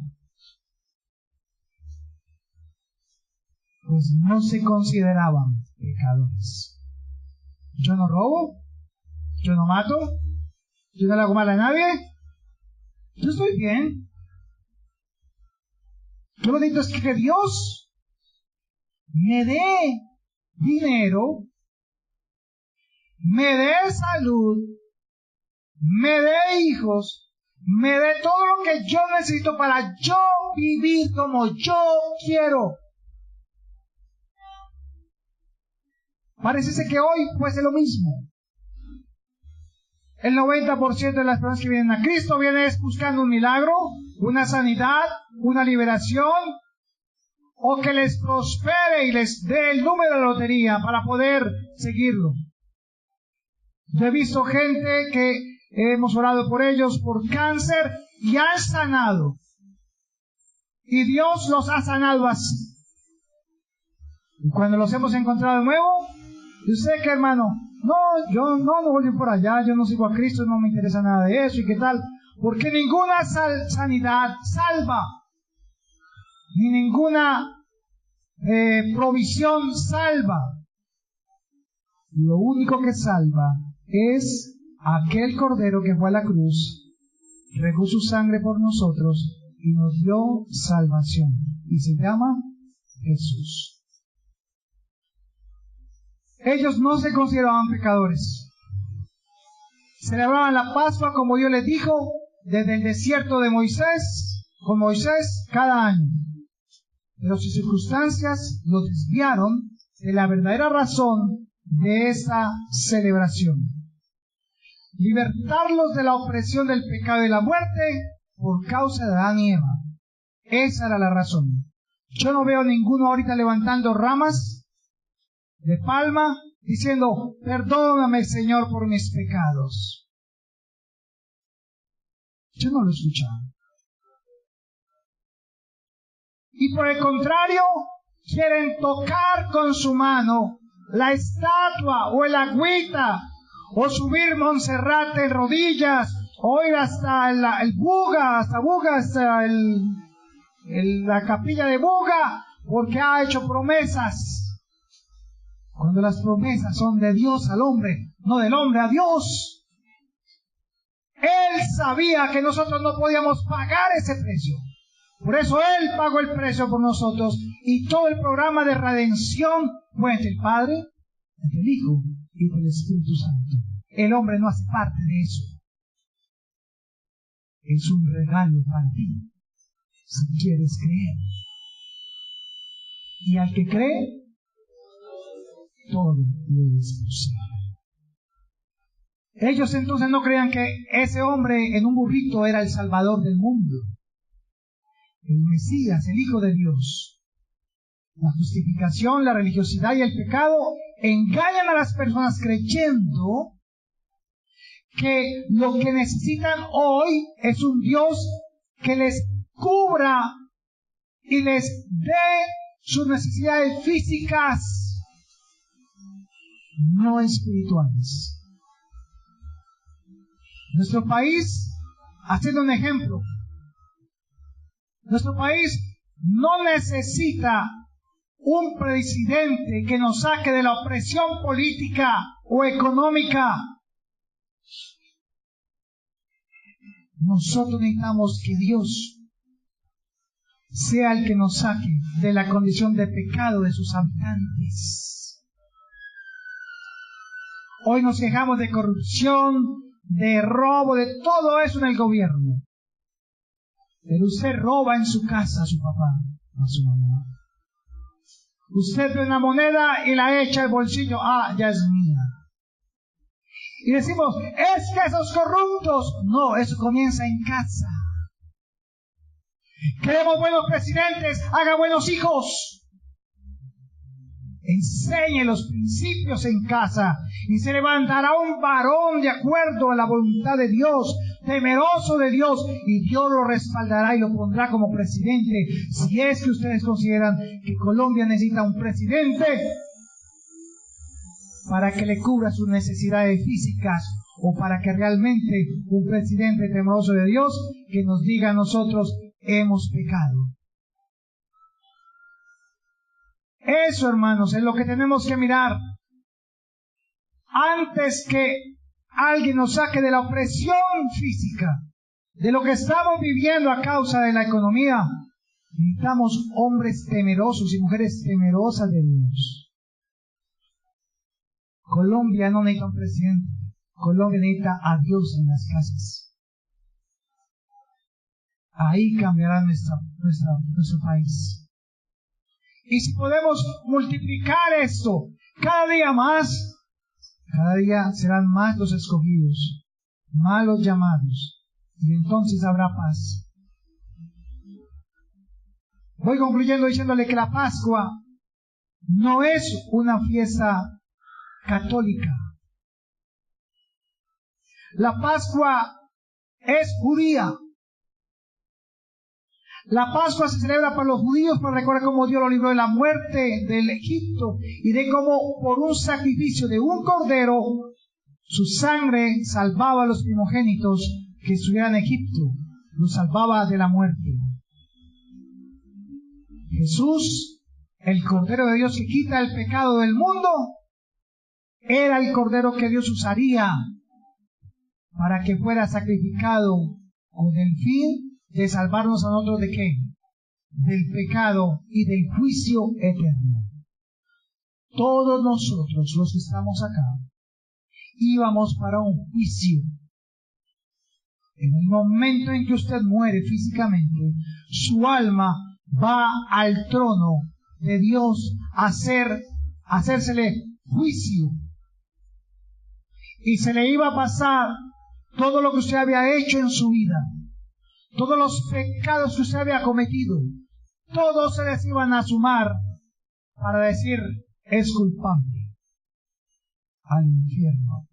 S1: Pues no se consideraban pecadores. Yo no robo, yo no mato, yo no le hago mal a nadie, yo estoy bien. Lo bonito es que Dios me dé dinero, me dé salud, me dé hijos, me dé todo lo que yo necesito para yo vivir como yo quiero. Parece que hoy fuese lo mismo. El 90% de las personas que vienen a Cristo vienen buscando un milagro, una sanidad, una liberación, o que les prospere y les dé el número de la lotería para poder seguirlo. Yo he visto gente que hemos orado por ellos por cáncer y han sanado. Y Dios los ha sanado así. Y cuando los hemos encontrado de nuevo, yo sé que, hermano, yo no voy por allá, yo no sigo a Cristo, no me interesa nada de eso, y qué tal, porque ninguna sanidad salva, ni ninguna provisión salva. Lo único que salva es aquel Cordero que fue a la cruz, regó su sangre por nosotros y nos dio salvación, y se llama Jesús. Ellos no se consideraban pecadores. Celebraban la Pascua como Dios les dijo desde el desierto de Moisés, con Moisés cada año. Pero sus circunstancias los desviaron de la verdadera razón de esa celebración. Libertarlos de la opresión del pecado y la muerte por causa de Adán y Eva. Esa era la razón. Yo no veo ninguno ahorita levantando ramas de palma, diciendo, perdóname, Señor, por mis pecados. Yo no lo escuchaba. Y por el contrario, quieren tocar con su mano la estatua o el agüita, o subir Monserrate en rodillas, o ir hasta el Buga, hasta la capilla de Buga, porque ha hecho promesas. Cuando las promesas son de Dios al hombre, no del hombre a Dios. Él sabía que nosotros no podíamos pagar ese precio. Por eso Él pagó el precio por nosotros. Y todo el programa de redención fue entre el Padre, entre el Hijo y entre el Espíritu Santo. El hombre no hace parte de eso. Es un regalo para ti, si quieres creer. Y al que cree, todo le es posible. Ellos entonces no creían que ese hombre en un burrito era el Salvador del mundo, el Mesías, el Hijo de Dios. La justificación, la religiosidad y el pecado engañan a las personas creyendo que lo que necesitan hoy es un Dios que les cubra y les dé sus necesidades físicas, no espirituales. Nuestro país, haciendo un ejemplo, nuestro país no necesita un presidente que nos saque de la opresión política o económica. Nosotros necesitamos que Dios sea el que nos saque de la condición de pecado de sus habitantes. Hoy nos quejamos de corrupción, de robo, de todo eso en el gobierno. Pero usted roba en su casa a su papá, a su mamá. Usted ve una moneda y la echa al bolsillo. Ya es mía. Y decimos, es que esos corruptos. No, eso comienza en casa. Queremos buenos presidentes, haga buenos hijos. Enseñe los principios en casa y se levantará un varón de acuerdo a la voluntad de Dios, temeroso de Dios, y Dios lo respaldará y lo pondrá como presidente. Si es que ustedes consideran que Colombia necesita un presidente para que le cubra sus necesidades físicas, o para que realmente un presidente temeroso de Dios que nos diga a nosotros, hemos pecado. Eso, hermanos, es lo que tenemos que mirar. Antes que alguien nos saque de la opresión física, de lo que estamos viviendo a causa de la economía, necesitamos hombres temerosos y mujeres temerosas de Dios. Colombia no necesita un presidente. Colombia necesita a Dios en las casas. Ahí cambiará nuestro país. Y si podemos multiplicar esto cada día más, cada día serán más los escogidos, más los llamados, y entonces habrá paz. Voy concluyendo diciéndole que la Pascua no es una fiesta católica. La Pascua es judía. La Pascua se celebra para los judíos para recordar cómo Dios los libró de la muerte del Egipto y de cómo por un sacrificio de un cordero su sangre salvaba a los primogénitos que estuvieran en Egipto, los salvaba de la muerte. Jesús, el Cordero de Dios que quita el pecado del mundo, era el Cordero que Dios usaría para que fuera sacrificado con el fin de salvarnos a nosotros ¿de qué? Del pecado y del juicio eterno. Todos nosotros los que estamos acá íbamos para un juicio. En el momento en que usted muere físicamente, su alma va al trono de Dios a hacérsele juicio. Y se le iba a pasar todo lo que usted había hecho en su vida. Todos los pecados que usted había cometido, todos se les iban a sumar para decir, es culpable al infierno.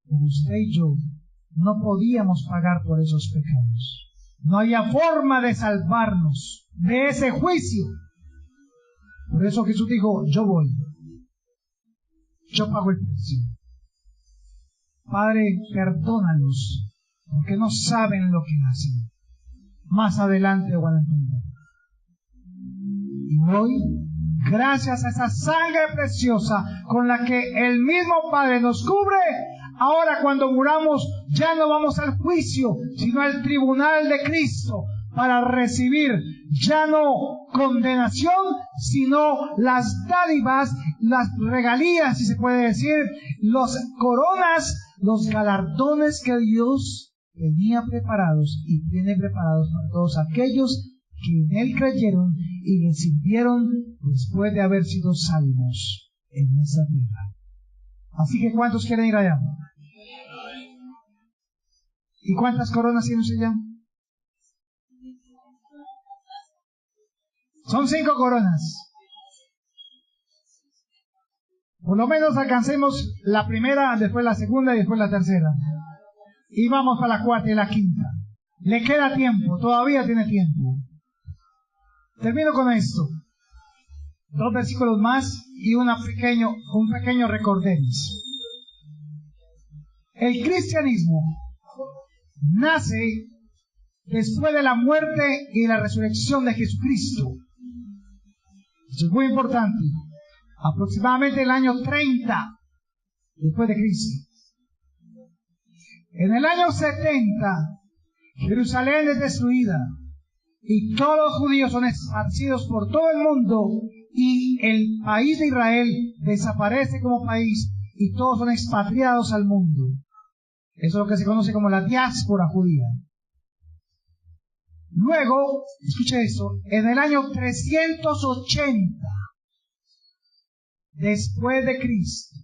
S1: Pero usted y yo no podíamos pagar por esos pecados. No había forma de salvarnos de ese juicio. Por eso Jesús dijo, yo voy. Yo pago el precio. Padre, perdónalos, porque no saben lo que hacen. Más adelante lo van a entender. Y hoy, gracias a esa sangre preciosa con la que el mismo Padre nos cubre, ahora cuando muramos ya no vamos al juicio, sino al tribunal de Cristo para recibir ya no condenación, sino las dádivas, las regalías, si se puede decir, las coronas, los galardones que Dios tenía preparados y tiene preparados para todos aquellos que en Él creyeron y le sirvieron después de haber sido salvos en esa tierra. Así que ¿cuántos quieren ir allá? ¿Y cuántas coronas tiene usted allá? Son 5 coronas. Por lo menos alcancemos la primera, después la segunda y después la tercera. Y vamos para la cuarta y la quinta. Le queda tiempo, todavía tiene tiempo. Termino con esto. 2 versículos más y un pequeño recorderis. El cristianismo nace después de la muerte y la resurrección de Jesucristo. Eso es muy importante. Aproximadamente el año 30 después de Cristo. En el año 70, Jerusalén es destruida y todos los judíos son esparcidos por todo el mundo y el país de Israel desaparece como país y todos son expatriados al mundo. Eso es lo que se conoce como la diáspora judía. Luego, escuche esto, en el año 380 después de Cristo,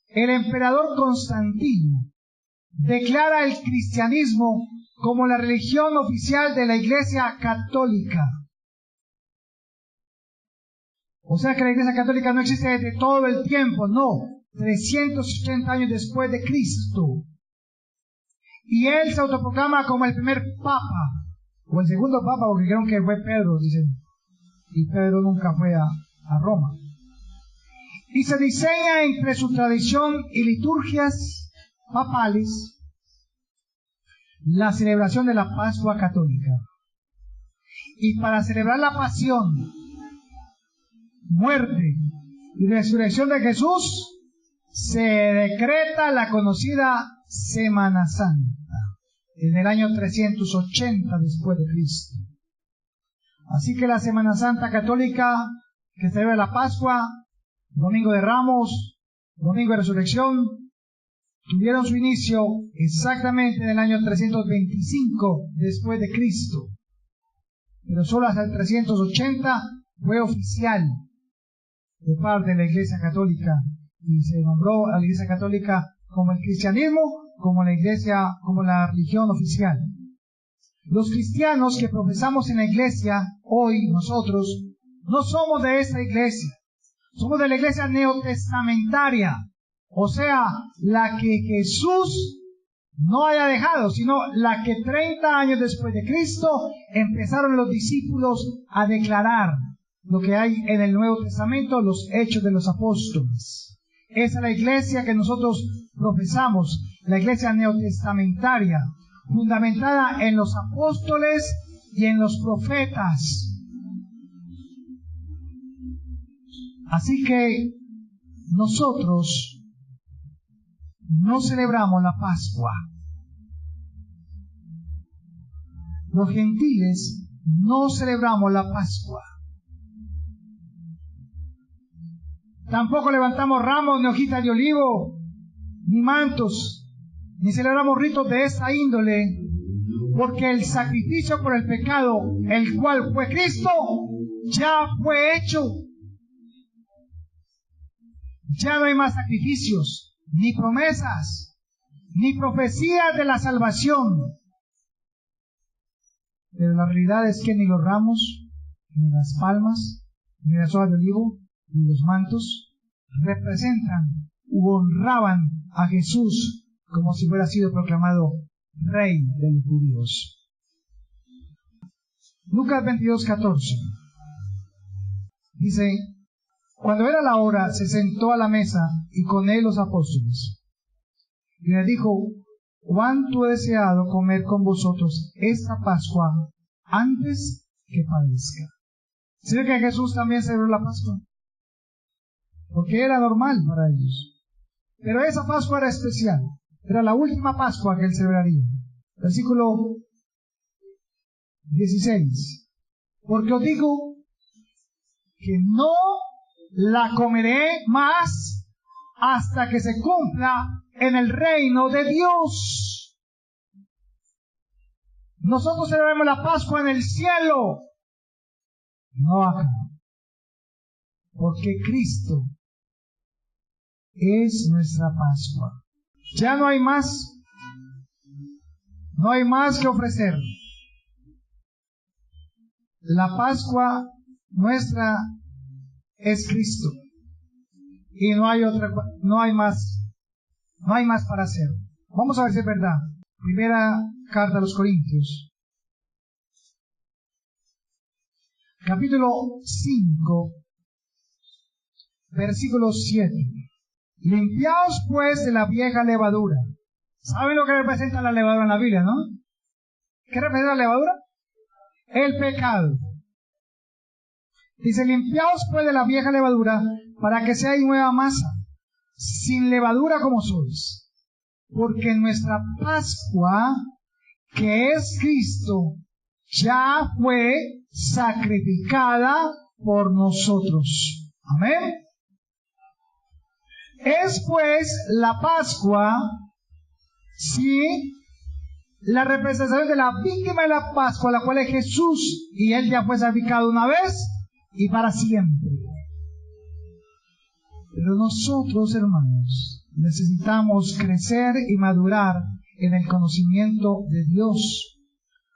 S1: el emperador Constantino declara el cristianismo como la religión oficial de la Iglesia Católica. O sea que la Iglesia Católica no existe desde todo el tiempo, no, 380 años después de Cristo. Y él se autoproclama como el primer papa, o el segundo papa, porque creo que fue Pedro, dicen, y Pedro nunca fue a Roma. Y se diseña entre su tradición y liturgias papales la celebración de la Pascua católica. Y para celebrar la pasión, muerte y resurrección de Jesús, se decreta la conocida Semana Santa, en el año 380 después de Cristo. Así que la Semana Santa católica, que celebra la Pascua, Domingo de Ramos, Domingo de Resurrección, tuvieron su inicio exactamente en el año 325 después de Cristo. Pero solo hasta el 380 fue oficial de parte de la Iglesia Católica y se nombró a la Iglesia Católica como el cristianismo, como la Iglesia, como la religión oficial. Los cristianos que profesamos en la Iglesia hoy, nosotros, no somos de esta Iglesia. Somos de la Iglesia neotestamentaria, o sea, la que Jesús no haya dejado, sino la que 30 años después de Cristo empezaron los discípulos a declarar lo que hay en el Nuevo Testamento, los Hechos de los Apóstoles. Esa es la Iglesia que nosotros profesamos, la Iglesia neotestamentaria, fundamentada en los apóstoles y en los profetas. Así que nosotros no celebramos la Pascua. Los gentiles no celebramos la Pascua. Tampoco levantamos ramos, ni hojitas de olivo, ni mantos, ni celebramos ritos de esta índole, porque el sacrificio por el pecado, el cual fue Cristo, ya fue hecho. Ya no hay más sacrificios, ni promesas, ni profecías de la salvación. Pero la realidad es que ni los ramos, ni las palmas, ni las hojas de olivo, ni los mantos representan u honraban a Jesús como si hubiera sido proclamado Rey de los judíos. Lucas 22:14 dice: cuando era la hora, se sentó a la mesa y con él los apóstoles. Y les dijo: cuánto he deseado comer con vosotros esta Pascua antes que padezca. ¿Se ve que Jesús también celebró la Pascua? Porque era normal para ellos. Pero esa Pascua era especial. Era la última Pascua que él celebraría. Versículo 16. Porque os digo que no la comeré más hasta que se cumpla en el reino de Dios. Nosotros celebramos la Pascua en el cielo, no acá, porque Cristo es nuestra Pascua. Ya no hay más que ofrecer. La Pascua nuestra es Cristo y no hay más para hacer. Vamos a ver si es verdad. Primera carta a los Corintios, capítulo 5, versículo 7. Limpiaos pues de la vieja levadura, ¿Saben lo que representa la levadura en la Biblia, no? ¿Qué representa la levadura? El pecado. Dice, limpiaos pues de la vieja levadura, para que seáis nueva masa, sin levadura como sois. Porque nuestra Pascua, que es Cristo, ya fue sacrificada por nosotros. Amén. Es pues la Pascua, sí, la representación de la víctima de la Pascua, la cual es Jesús, y Él ya fue sacrificado una vez y para siempre. Pero nosotros, hermanos, necesitamos crecer y madurar en el conocimiento de Dios,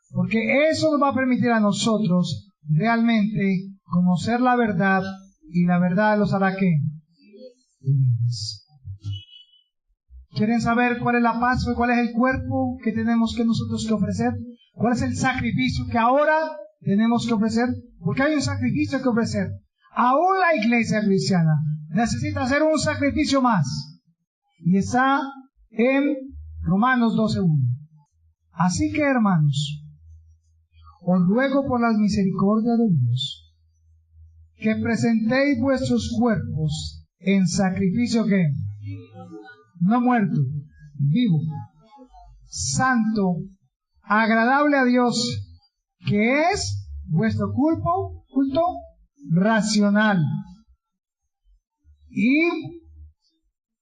S1: porque eso nos va a permitir a nosotros realmente conocer la verdad, y la verdad los hará ¿qué? Libres. ¿Quieren saber cuál es la Pascua y cuál es el cuerpo que tenemos que nosotros que ofrecer? ¿Cuál es el sacrificio que ahora tenemos que ofrecer? Porque hay un sacrificio que ofrecer. Aún la iglesia cristiana necesita hacer un sacrificio más. Y está en Romanos 12:1. Así que, hermanos, os ruego por las misericordias de Dios, que presentéis vuestros cuerpos en sacrificio que no muerto, vivo, santo, agradable a Dios, que es vuestro culto racional. ¿Y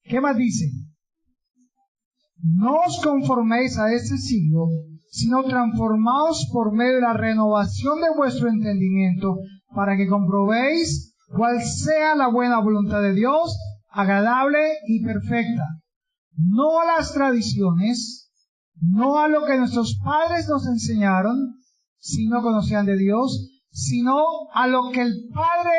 S1: qué más dice? No os conforméis a este siglo, sino transformaos por medio de la renovación de vuestro entendimiento, para que comprobéis cuál sea la buena voluntad de Dios, agradable y perfecta. No a las tradiciones, no a lo que nuestros padres nos enseñaron, si no conocían de Dios, sino a lo que el Padre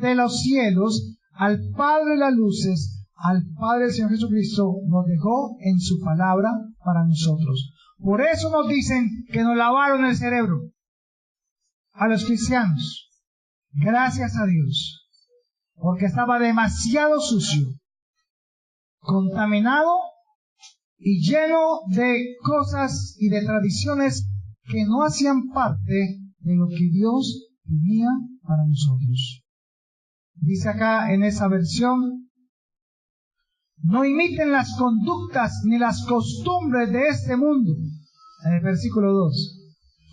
S1: de los cielos, al Padre de las luces, al Padre del Señor Jesucristo, nos dejó en su palabra para nosotros. Por eso nos dicen que nos lavaron el cerebro a los cristianos. Gracias a Dios, porque estaba demasiado sucio, contaminado y lleno de cosas y de tradiciones que no hacían parte de lo que Dios tenía para nosotros. Dice acá en esa versión, no imiten las conductas ni las costumbres de este mundo, en el versículo 2.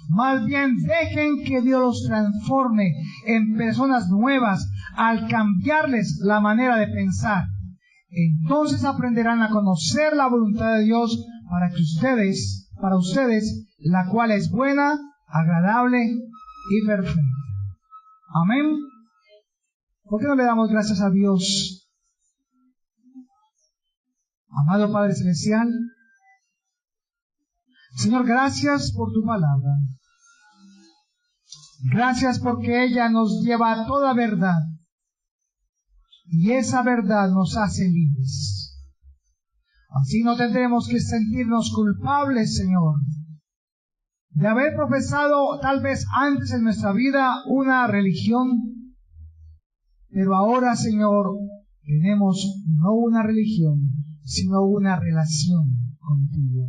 S1: Más bien dejen que Dios los transforme en personas nuevas al cambiarles la manera de pensar. Entonces aprenderán a conocer la voluntad de Dios para ustedes, la cual es buena, agradable y perfecta. Amén. ¿Por qué no le damos gracias a Dios? Amado Padre Celestial, Señor, gracias por tu palabra. Gracias porque ella nos lleva a toda verdad. Y esa verdad nos hace libres. Así no tendremos que sentirnos culpables, Señor, de haber profesado tal vez antes en nuestra vida una religión, pero ahora, Señor, tenemos no una religión, sino una relación contigo.